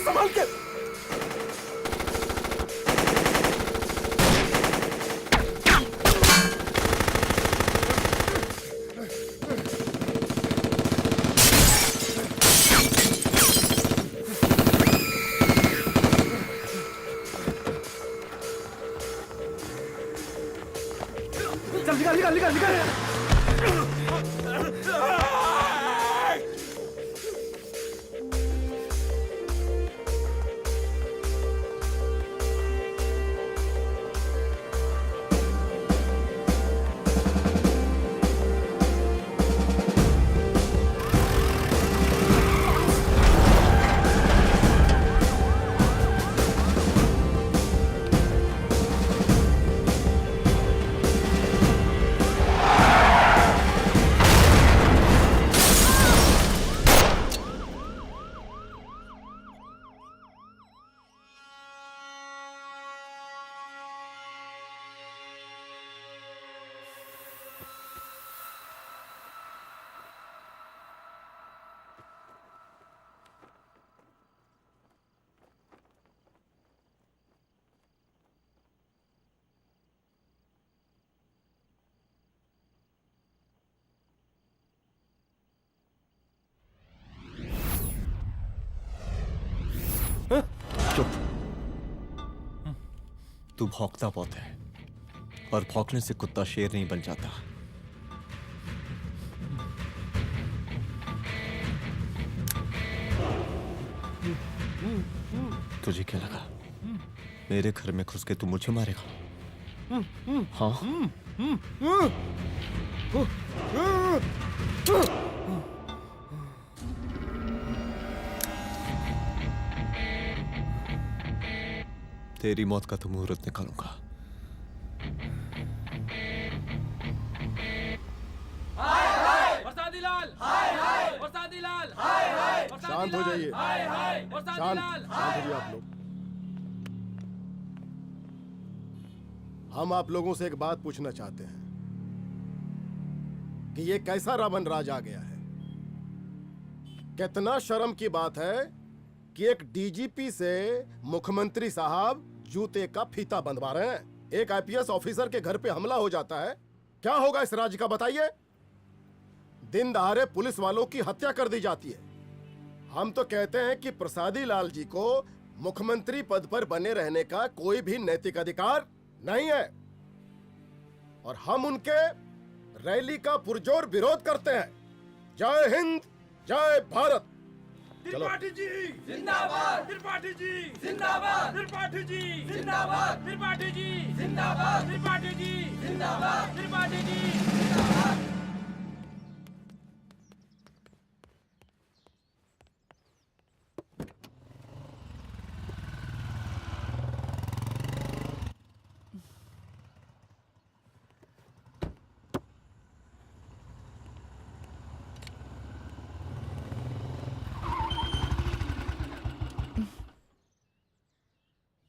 संभाल के। चल निकाल निकाल निकाल निकाल। चुप। तू भौंकता बहुत है और भौंकने से कुत्ता शेर नहीं बन जाता। तुझे क्या लगा मेरे घर में घुस के तू मुझे मारेगा? हाँ? तेरी मौत का तो मुहूर्त निकालूंगा। बरसाती लाल, बरसाती लाल, शांत हो जाइए। शांत हो जाइए आप लोग। हम आप लोगों से एक बात पूछना चाहते हैं कि ये कैसा रावण राज आ गया है। कितना शर्म की बात है कि एक डीजीपी से मुख्यमंत्री साहब जूते का फीता बंधवा रहे हैं। एक आईपीएस ऑफिसर के घर पे हमला हो जाता है, क्या होगा इस राज्य का बताइए? दिन दहाड़े पुलिस वालों की हत्या कर दी जाती है। हम तो कहते हैं कि प्रसादी लाल जी को मुख्यमंत्री पद पर बने रहने का कोई भी नैतिक अधिकार नहीं है और हम उनके रैली का पुरजोर विरोध करते हैं। जय हिंद, जय भारत। चलो। त्रिपाठी जी जिंदाबाद, त्रिपाठी जी जिंदाबाद, त्रिपाठी जी जिंदाबाद, त्रिपाठी जी जिंदाबाद, त्रिपाठी जी जिंदाबाद, त्रिपाठी जी जिंदाबाद।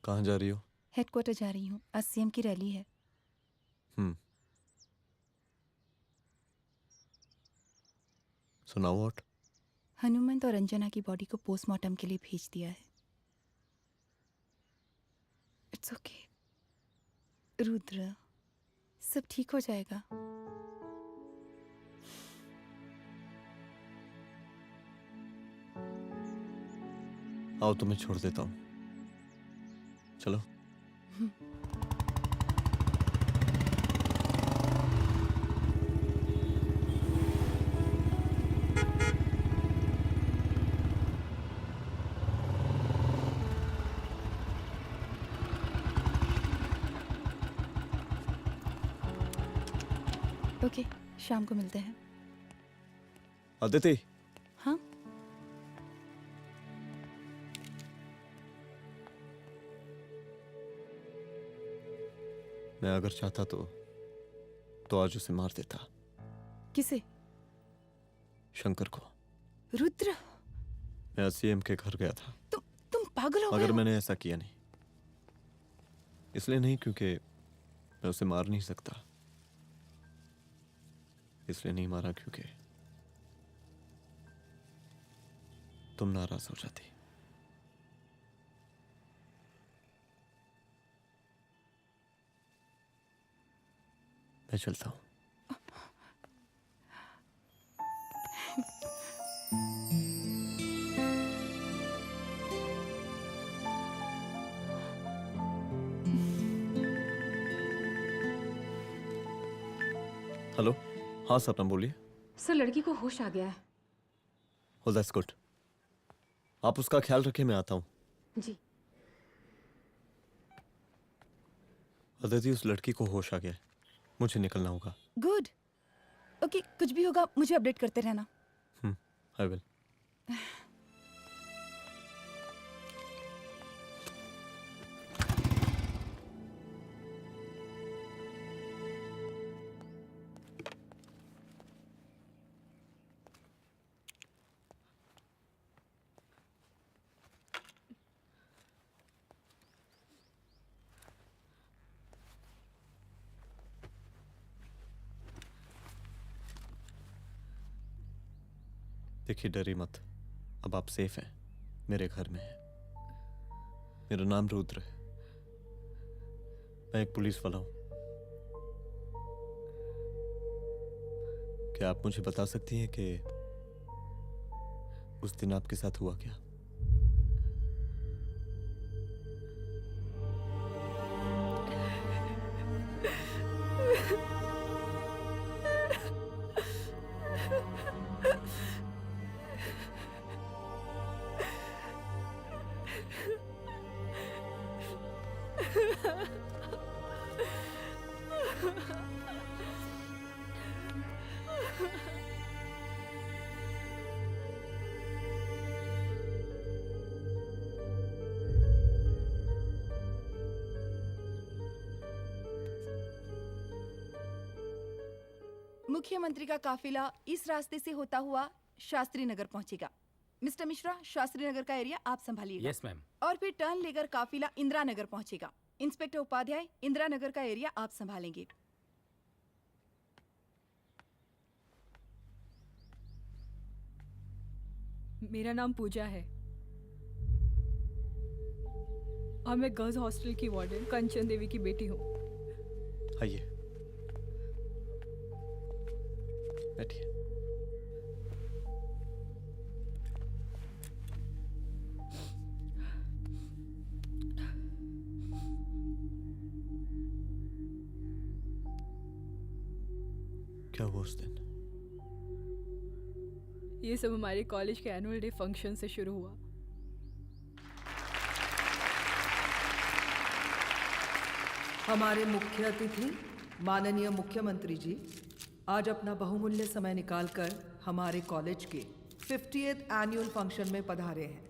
कहाँ जा रही हो? हेडक्वार्टर जा रही हूँ, आज सीएम की रैली है। सुनाओ व्हाट? हनुमंत और अंजना की बॉडी को पोस्टमार्टम के लिए भेज दिया है। इट्स ओके रुद्र, सब ठीक हो जाएगा। आओ तुम्हें छोड़ देता हूँ, चलो। ओके, शाम को मिलते हैं। अदिति। हाँ? मैं अगर चाहता तो आज उसे मार देता। किसे? शंकर को। रुद्र, मैं सीएम के घर गया था। तुम पागल हो गए मगर हो? मैंने ऐसा किया नहीं। इसलिए नहीं क्योंकि मैं उसे मार नहीं सकता, इसलिए नहीं मारा क्योंकि तुम नाराज हो जाती। मैं चलता हूं। हेलो, हाँ सपना बोलिए। सर, लड़की को होश आ गया है। Oh, that's good. आप उसका ख्याल रखिए, मैं आता हूँ। जी। अदिति, उस लड़की को होश आ गया है, मुझे निकलना होगा। गुड। ओके, कुछ भी होगा मुझे अपडेट करते रहना। I will. देखिए, डरिए मत, अब आप सेफ हैं, मेरे घर में हैं। मेरा नाम रुद्र है, मैं एक पुलिस वाला हूं। क्या आप मुझे बता सकती हैं कि उस दिन आपके साथ हुआ क्या? मुख्यमंत्री का काफिला इस रास्ते से होता हुआ शास्त्री नगर पहुंचेगा। मिस्टर मिश्रा, शास्त्री नगर का एरिया आप संभालिएगा। Yes ma'am. और फिर टर्न लेकर काफिला इंदिरा नगर पहुंचेगा। इंस्पेक्टर उपाध्याय, इंदिरा नगर का एरिया आप संभालेंगे। मेरा नाम पूजा है और मैं गर्ल्स हॉस्टल की वार्डन कंचन देवी की बेटी हूँ। आइए, बैठिए। क्या हुआ उस दिन? ये सब हमारे कॉलेज के एनुअल डे फंक्शन से शुरू हुआ। हमारे मुख्य अतिथि माननीय मुख्यमंत्री जी आज अपना बहुमूल्य समय निकालकर हमारे कॉलेज के 50th एनुअल फंक्शन में पधारे हैं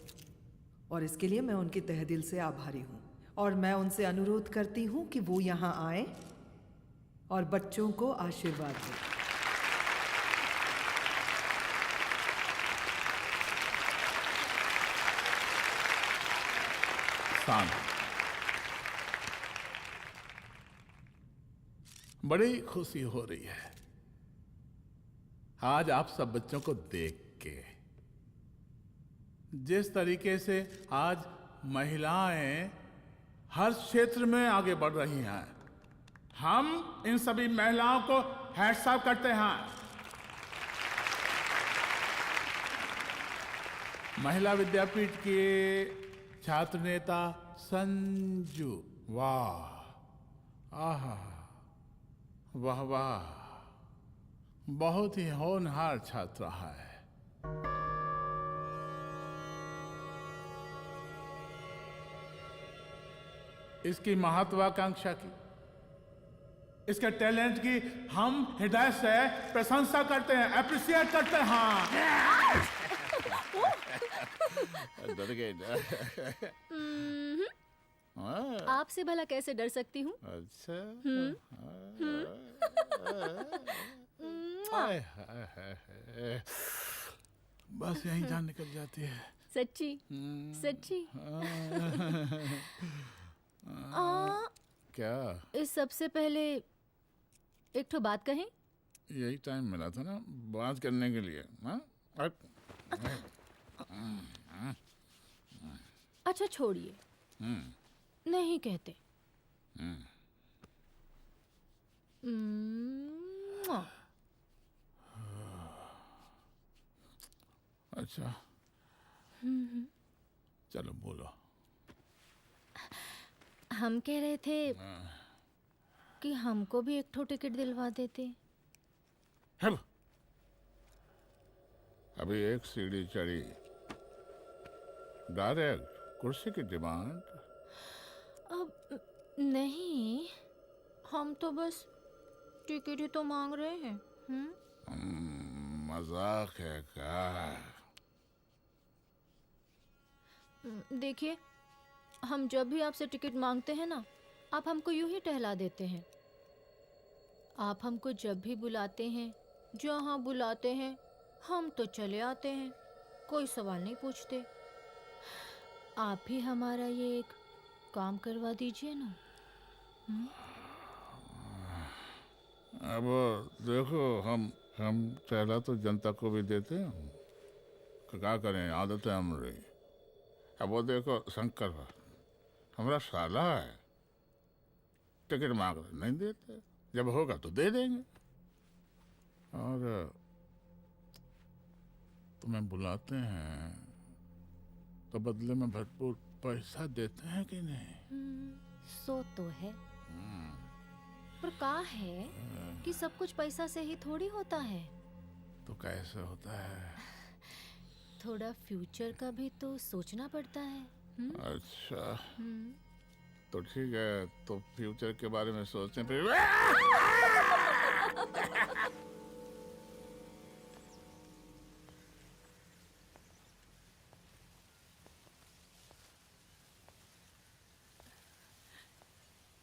और इसके लिए मैं उनके तहे दिल से आभारी हूँ और मैं उनसे अनुरोध करती हूँ कि वो यहाँ आए और बच्चों को आशीर्वाद दें। बड़ी खुशी हो रही है आज आप सब बच्चों को देख के। जिस तरीके से आज महिलाएं हर क्षेत्र में आगे बढ़ रही हैं, हम इन सभी महिलाओं को हैट्स ऑफ करते हैं। महिला विद्यापीठ के छात्र नेता संजू, वाह, आहा, वाह वाह, बहुत ही होनहार छात्रा है। इसकी महत्वाकांक्षा की, इसके टैलेंट की हम हृदय से प्रशंसा करते हैं, अप्रिशिएट करते हैं। डर गए ना? आपसे भला कैसे डर सकती हूँ? अच्छा। बस यही जान निकल जाती है। सच्ची सच्ची। क्या? इस सबसे पहले एक ठो बात कहें? यही टाइम मिला था ना बात करने के लिए। अच्छा छोड़िए, नहीं कहते। अच्छा चलो बोलो। हम कह रहे थे कि हमको भी एक ठो टिकट दिलवा देते। अभी एक सीढ़ी चढ़ी, डायरेक्ट कुर्सी की डिमांड। अब नहीं, हम तो बस टिकट ही तो मांग रहे हैं। मजाक है क्या? देखिए, हम जब भी आपसे टिकट मांगते हैं ना, आप हमको यूं ही टहला देते हैं। आप हमको जब भी बुलाते हैं, जहाँ बुलाते हैं, हम तो चले आते हैं, कोई सवाल नहीं पूछते। आप ही हमारा ये एक काम करवा दीजिए ना। अब देखो, हम टहला तो जनता को भी देते हैं, क्या करें, आदत है हमारी। अब वो देखो शंकर हमारा साला है, टिकट मांग रहे नहीं देते, जब होगा तो दे देंगे। और तुम्हें बुलाते हैं तो बदले में भरपूर पैसा देते हैं कि नहीं? सो तो है, पर का है कि सब कुछ पैसा से ही थोड़ी होता है। तो कैसे होता है? थोड़ा फ्यूचर का भी तो सोचना पड़ता है। अच्छा, तो ठीक है, तो फ्यूचर के बारे में सोचते हैं फिर।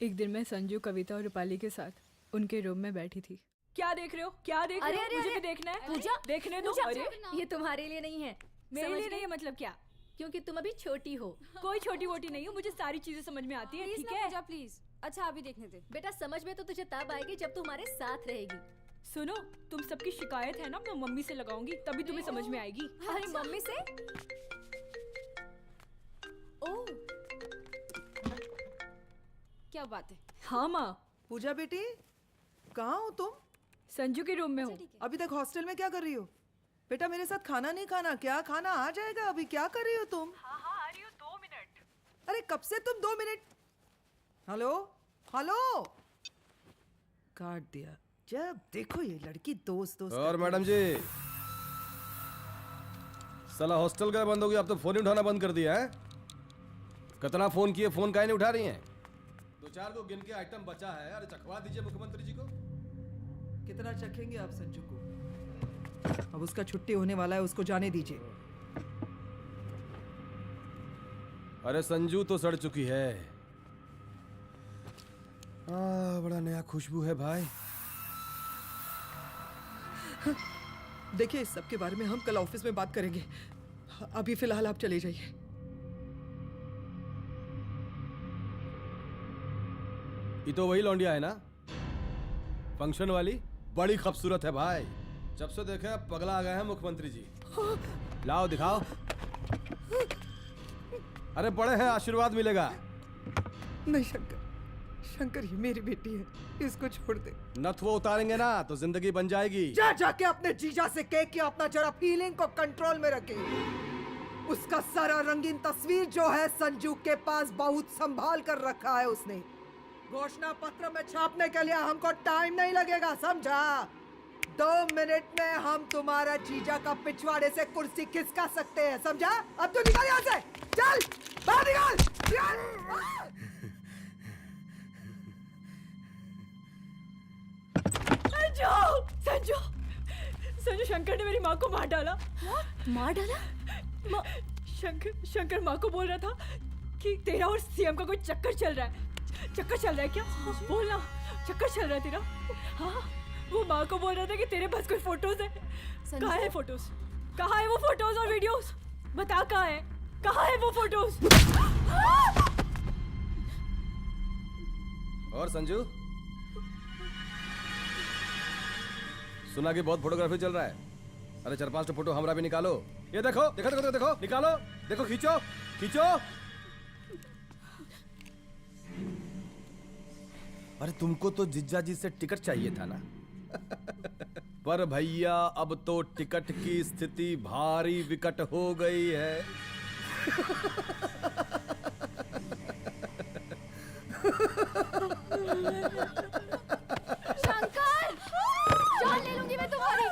एक दिन मैं संजू, कविता और रूपाली के साथ उनके रूम में बैठी थी। क्या देख रहे हो? क्या देख अरे रहे हो? अरे मुझे अरे, भी देखना है। पूजा, देखने दो। पूजा, अरे ये तुम्हारे लिए नहीं है। मेरे समझ लिए नहीं गई? है मतलब क्या? क्योंकि तुम अभी छोटी हो। कोई छोटी वोटी नहीं हो, मुझे सारी चीजें समझ में आती है। ठीक है पूजा प्लीज। अच्छा अभी देखने दे। बेटा समझ में तो तुझे तब आएगी जब तू हमारे साथ रहेगी। सुनो, तुम सबकी शिकायत है ना, मैं मम्मी से लगाऊंगी, तभी तुम्हें समझ में आएगी। अरे मम्मी से? ओह क्या बात है। हाँ माँ। पूजा बेटी, कहाँ हो तुम? संजू के रूम में हूँ। अभी तक हॉस्टल में क्या कर रही हो? बेटा मेरे साथ खाना नहीं खाना क्या? खाना आ जाएगा, अभी क्या कर रही हो तुम? हाँ हाँ आ रही हूँ, 2 मिनट। अरे कब से तुम 2 मिनट? हेलो हेलो, काट दिया। जब देखो ये लड़की दोस्त दोस्त। और मैडम जी, साला हॉस्टल का बंद हो गया, अब तो फोन ही उठाना बंद कर दिया है। कितना फोन किए, फोन काहे नहीं उठा रही हैं? 2-4 को गिन के आइटम बचा है, अरे चखवा दीजिए मुख्यमंत्री जी को। कितना चखेंगे आप संजू को? अब उसका छुट्टी होने वाला है, उसको जाने दीजिए। अरे संजू तो सड़ चुकी है। बड़ा नया खुशबू है भाई। देखिए इस सब के बारे में हम कल ऑफिस में बात करेंगे, अभी फिलहाल आप चले जाइए। ये तो वही लौंडिया है ना, फंक्शन वाली? बड़ी खूबसूरत है भाई, जब से देखे पगला आ गए हैं मुख्यमंत्री जी। लाओ दिखाओ। अरे बड़े हैं, आशीर्वाद मिलेगा। नहीं शंकर, शंकर ये मेरी बेटी है, इसको छोड़ दे। नथ वो उतारेंगे ना तो जिंदगी बन जाएगी। जा जाके अपने जीजा से कह के अपना जरा फीलिंग को कंट्रोल में रखे। उसका सारा रंगीन तस्वीर जो है संजू के पास बहुत संभाल कर रखा है उसने। घोषणा पत्र में छापने के लिए हमको टाइम नहीं लगेगा, समझा? 2 मिनट में हम तुम्हारा जीजा का पिछवाड़े से कुर्सी खिसका सकते हैं, समझा? अब तो निकल यहाँ से, चल बाहर निकल। संजू, संजू, संजू, शंकर ने मेरी माँ को मार डाला। मार डाला? शंकर माँ को बोल रहा था कि तेरा और सीएम का कोई चक्कर चल रहा है। चक्कर चल रहा है क्या? बोलना, चक्कर चल रहा है तेरा? हाँ, वो माँ को बोल रहा था कि तेरे पास कोई फोटोज है। कहाँ है फोटोज? कहाँ है वो फोटोज और वीडियोस? बता कहाँ है? कहाँ है वो फोटोज? और संजू, सुना कि बहुत फोटोग्राफी चल रहा है। अरे 4-5 फोटो हमरा भी निकालो। ये देखो देखो देखो देखो, निकालो, देखो, खींचो खींचो। अरे तुमको तो जिज्जा जी से टिकट चाहिए था ना। पर भैया अब तो टिकट की स्थिति भारी विकट हो गई है। शंकर, जान ले लूंगी मैं तुम्हारी।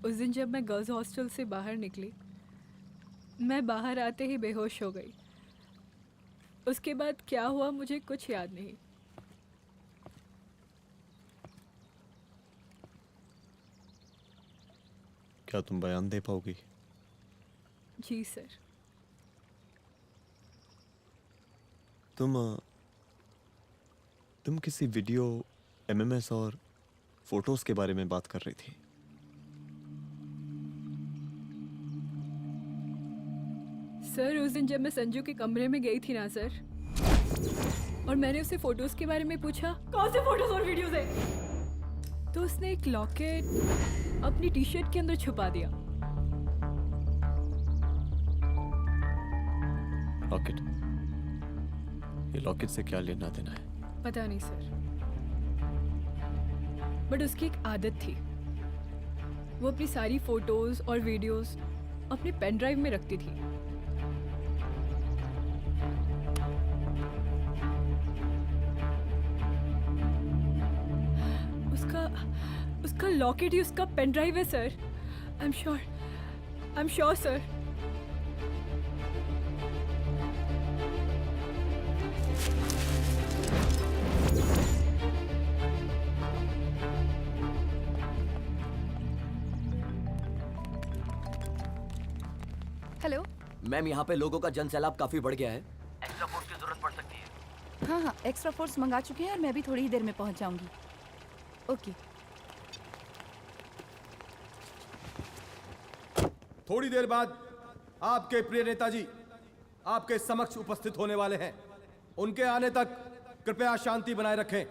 उस दिन जब मैं गर्ल्स हॉस्टल से बाहर निकली, मैं बाहर आते ही बेहोश हो गई। उसके बाद क्या हुआ मुझे कुछ याद नहीं। क्या तुम बयान दे पाओगी? जी सर। तुम किसी वीडियो, एमएमएस और फोटोज के बारे में बात कर रही थी। सर उस दिन जब मैं संजू के कमरे में गई थी ना सर, और मैंने उससे फोटोज के बारे में पूछा कौन से फोटोज और वीडियोज है, तो उसने एक लॉकेट अपनी टी शर्ट के अंदर छुपा दिया। लॉकेट? ये लॉकेट से क्या लेना देना है? पता नहीं सर, बट उसकी एक आदत थी, वो अपनी सारी फोटोज और वीडियोस अपने पेन ड्राइव में रखती थी। उसका लॉकेट ही उसका पेन ड्राइव है sir. I am sure sir. Hello ma'am, यहाँ पे लोगों का जन सैलाब काफी बढ़ गया है। एक्स्ट्रा फोर्स की जरूरत पड़ सकती है। हाँ, एक्स्ट्रा फोर्स मंगा चुके हैं और मैं भी थोड़ी ही देर में पहुंच जाऊंगी। ओके। थोड़ी देर बाद आपके प्रिय नेताजी आपके समक्ष उपस्थित होने वाले हैं। उनके आने तक कृपया शांति बनाए रखें।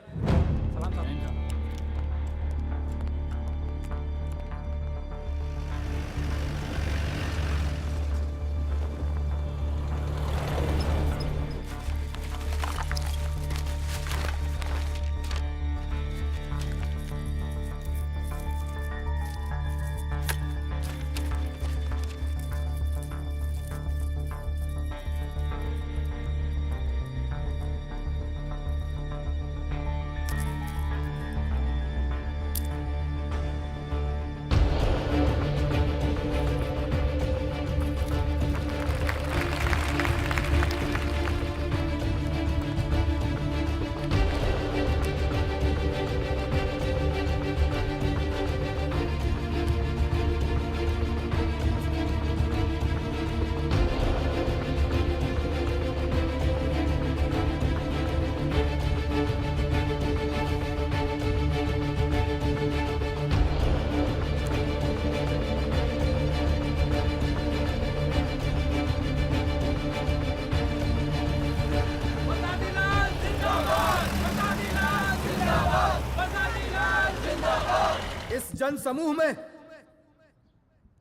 जन समूह में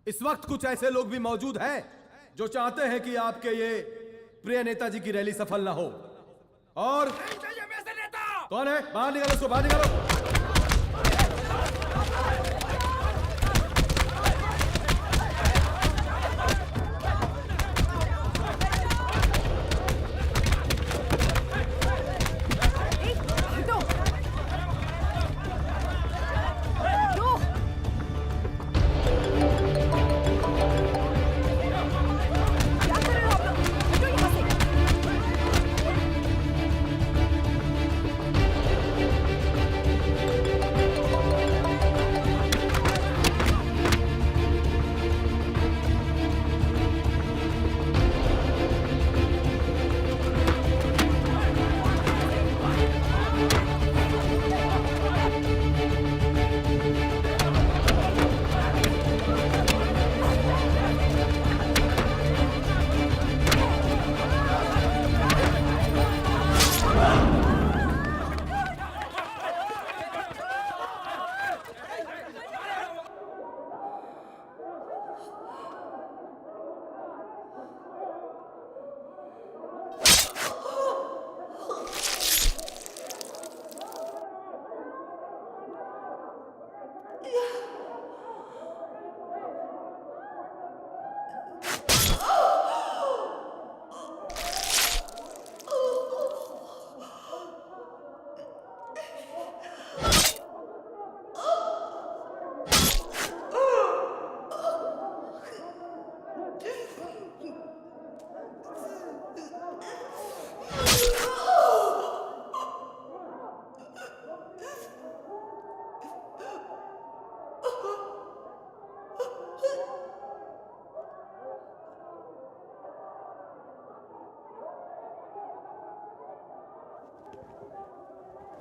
इस वक्त कुछ ऐसे लोग भी मौजूद हैं जो चाहते हैं कि आपके ये प्रिय नेताजी की रैली सफल ना हो। और कौन है? बाहर निकालो उसको, बाहर निकालो।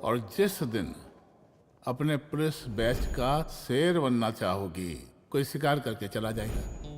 और जिस दिन अपने पुलिस बैच का शेर बनना चाहोगी, कोई शिकार करके चला जाएगा।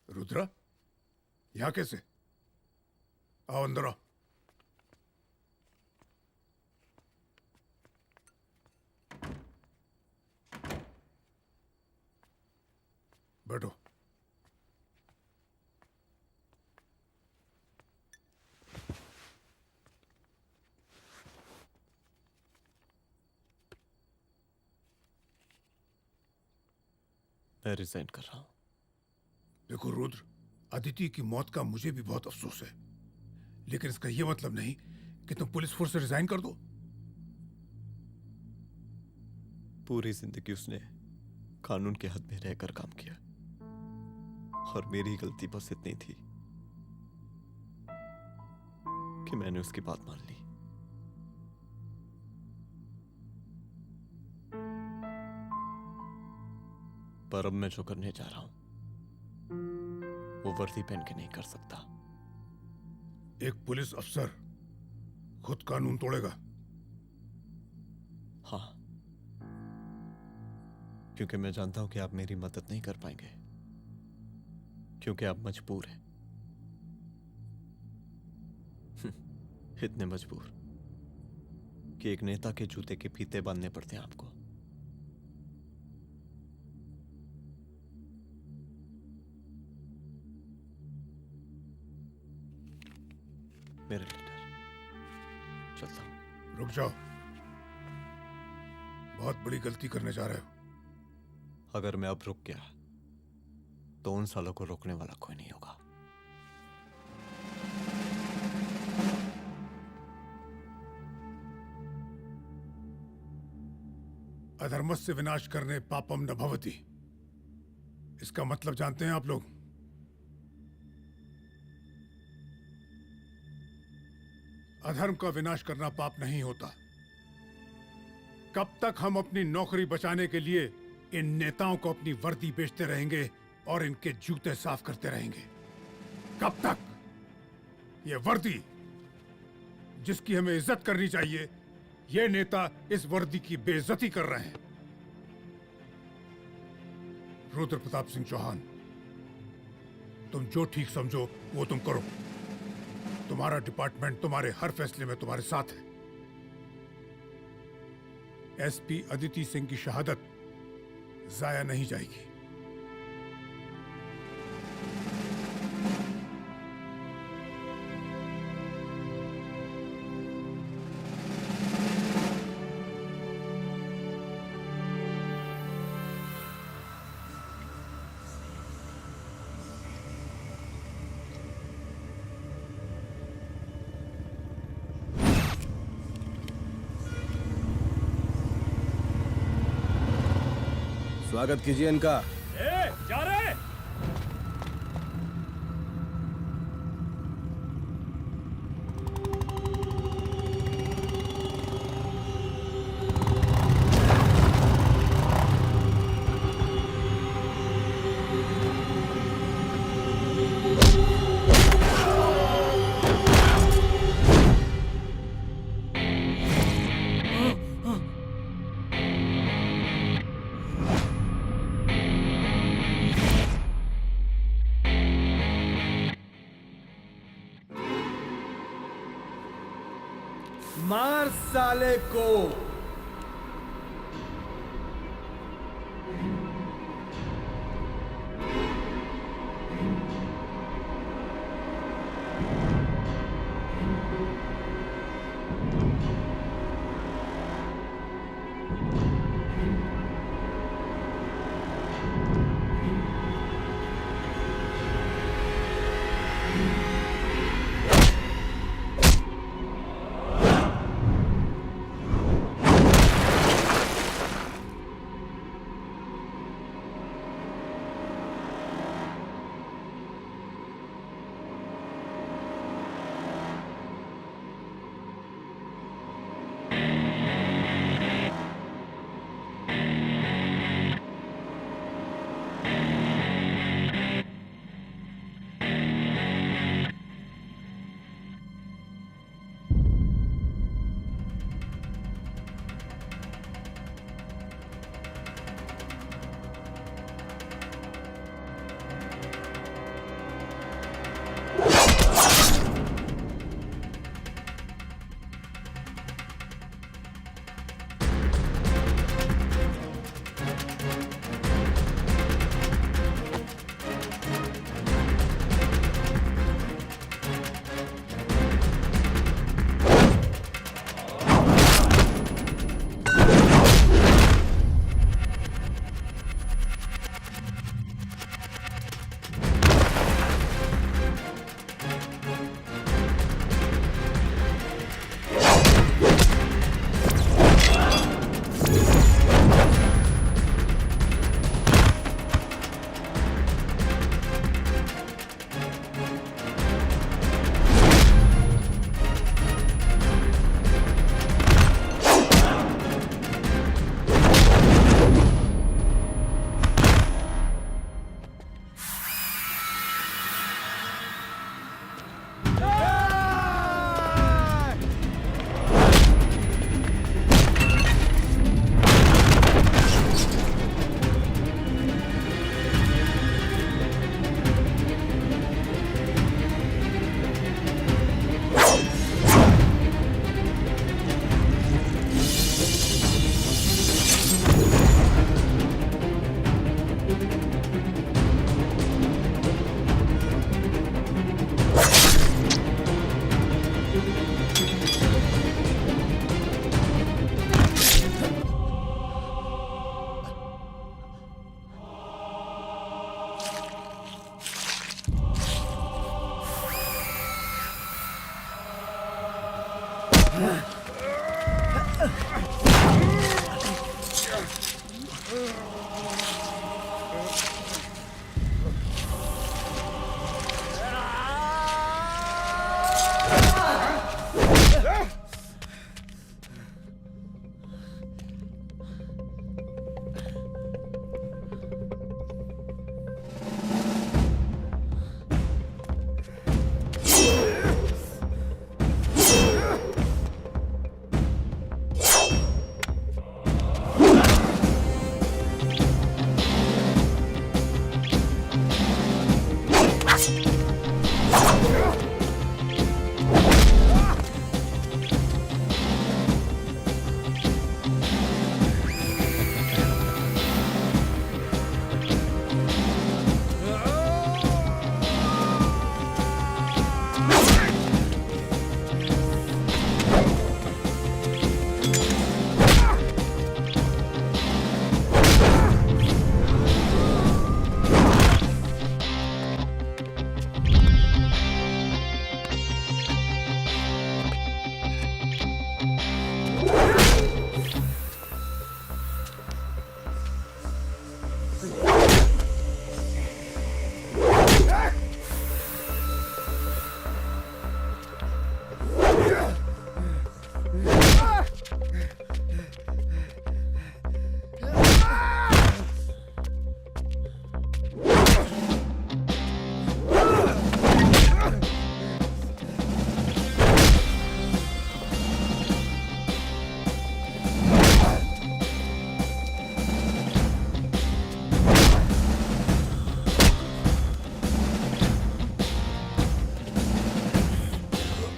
रुद्रा, यहाँ कैसे? आओ अंदर आओ। बैठो। मैं रिजाइन कर रहा हूं। देखो रुद्र, अदिति की मौत का मुझे भी बहुत अफसोस है, लेकिन इसका यह मतलब नहीं कि तुम पुलिस फोर्स से रिजाइन कर दो। पूरी जिंदगी उसने कानून के हद में रहकर काम किया और मेरी गलती बस इतनी थी कि मैंने उसकी बात मान ली। पर अब मैं जो करने जा रहा हूं वो वर्दी पहन के नहीं कर सकता। एक पुलिस अफसर खुद कानून तोड़ेगा? हाँ, क्योंकि मैं जानता हूं कि आप मेरी मदद नहीं कर पाएंगे, क्योंकि आप मजबूर हैं। इतने मजबूर कि एक नेता के जूते के फीते बांधने पड़ते हैं आपको। मेरे लीडर, चलता हूं। रुक जाओ, बहुत बड़ी गलती करने जा रहे हो। अगर मैं अब रुक गया तो उन सालों को रोकने वाला कोई नहीं होगा। अधर्मस्य विनाश करने पापम न भवति, इसका मतलब जानते हैं आप लोग? अधर्म का विनाश करना पाप नहीं होता। कब तक हम अपनी नौकरी बचाने के लिए इन नेताओं को अपनी वर्दी बेचते रहेंगे और इनके जूते साफ करते रहेंगे? कब तक? ये वर्दी जिसकी हमें इज्जत करनी चाहिए, ये नेता इस वर्दी की बेइज्जती कर रहे हैं। रुद्र प्रताप सिंह चौहान, तुम जो ठीक समझो वो तुम करो। तुम्हारा डिपार्टमेंट तुम्हारे हर फैसले में तुम्हारे साथ है। एसपी अदिति सिंह की शहादत जाया नहीं जाएगी। स्वागत कीजिए इनका। जा रहे। मार साले को।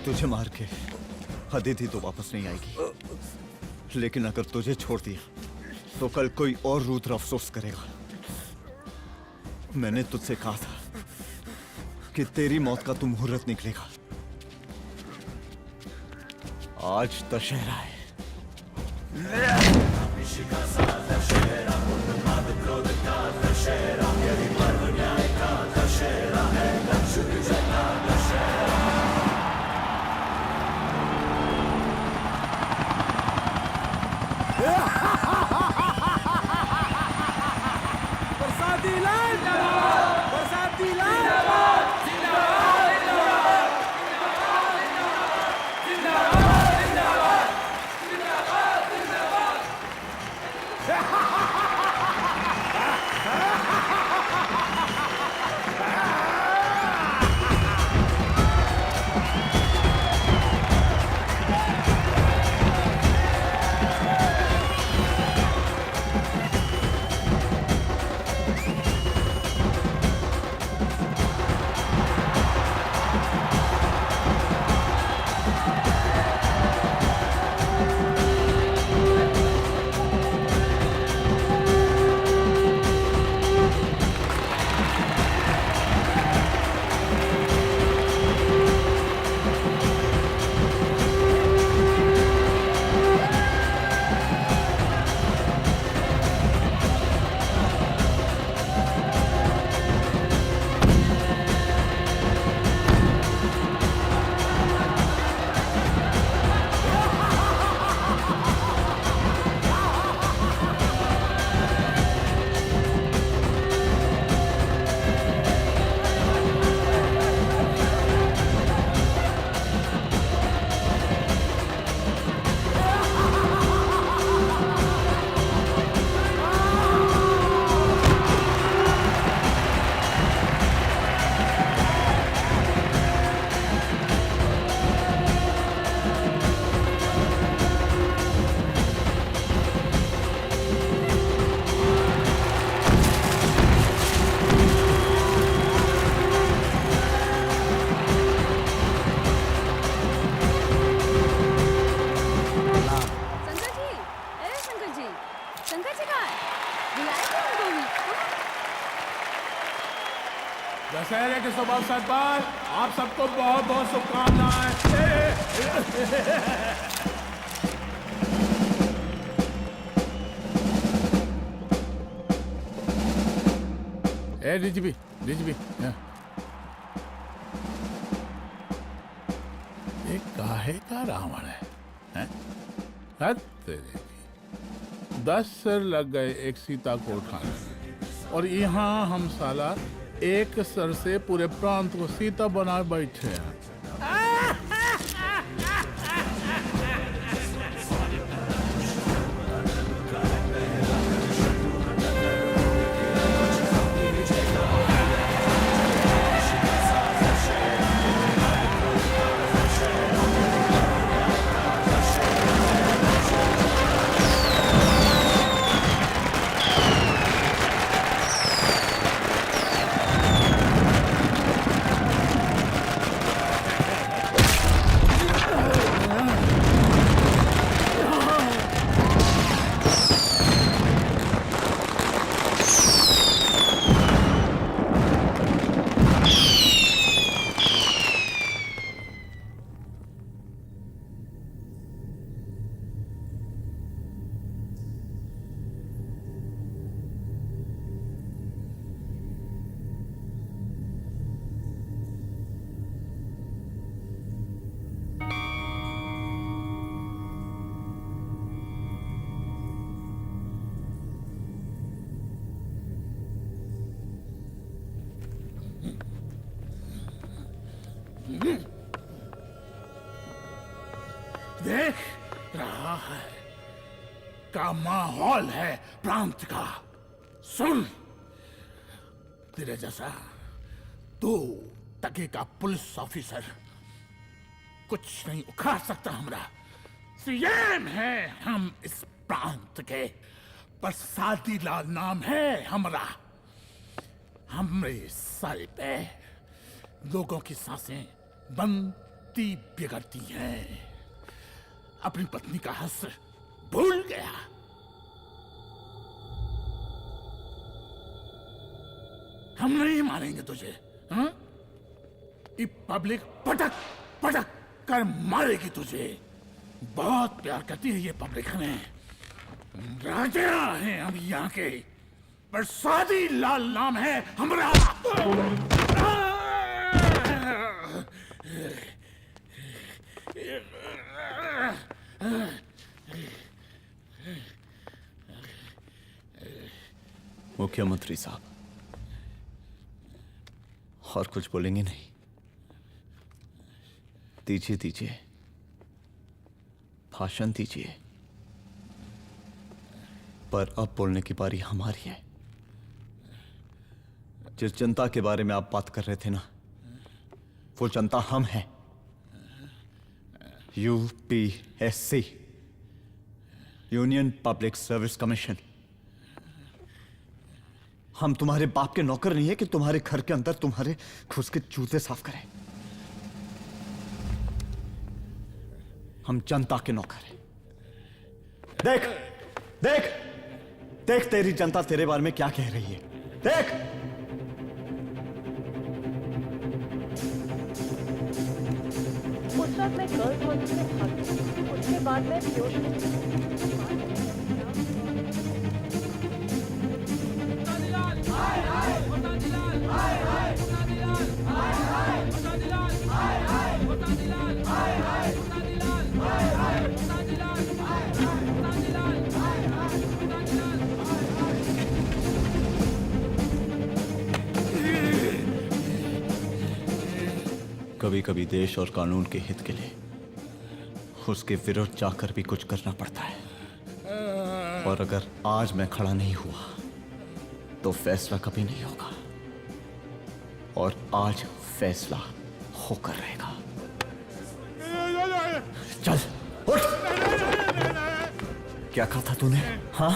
तुझे मार के अदिति तो वापस नहीं आएगी, लेकिन अगर तुझे छोड़ दिया तो कल कोई और रुद्र अफसोस करेगा। मैंने तुझसे कहा था कि तेरी मौत का तू मुहूर्त निकलेगा। आज दशहरा है। बरसाती लाल बरसाती लाल दशहरे के शुभ अवसर पर आप सबको बहुत बहुत शुभकामनाएं। ए डीजीपी ये काहे का रावण है? हैं? हद तेरे की। 10 सर लग गए एक सीता को उठाने में, और यहाँ हम साला एक सर से पूरे प्रांत को सीता बना बैठे हैं। देख रहा है का माहौल है प्रांत का। सुन, तेरे जैसा 2 टके का पुलिस ऑफिसर कुछ नहीं उखाड़ सकता। हमरा सीएम है हम इस प्रांत के, प्रसादी लाल नाम है हमरा। हमरे सर पे लोगों की सांसें बनती बिगड़ती हैं। अपनी पत्नी का हस भूल गया। हम नहीं मारेंगे तुझे, हाँ? ये पब्लिक पटक पटक कर मारेगी तुझे। बहुत प्यार करती है ये पब्लिक हमें। राजा हैं हम यहाँ के, प्रसादी लाल नाम है हमारा। मुख्यमंत्री साहब, और कुछ बोलेंगे नहीं? दीजिए दीजिए, भाषण दीजिए। पर अब बोलने की बारी हमारी है। जिस जनता के बारे में आप बात कर रहे थे ना, वो जनता हम हैं। UPSC, union public service commission. हम तुम्हारे बाप के नौकर नहीं है कि तुम्हारे घर के अंदर तुम्हारे घुस के जूते साफ करें। हम जनता के नौकर हैं। देख देख देख, तेरी जनता तेरे बारे में क्या कह रही है। देख, उस वक्त मैं गर्ल्स हॉस्टल में भागी, उसके बाद मैं कभी कभी देश और कानून के हित के लिए उसके विरुद्ध जाकर भी कुछ करना पड़ता है। और अगर आज मैं खड़ा नहीं हुआ तो फैसला कभी नहीं होगा, और आज फैसला होकर रहेगा। चल उठ। क्या कहा था तूने? हाँ?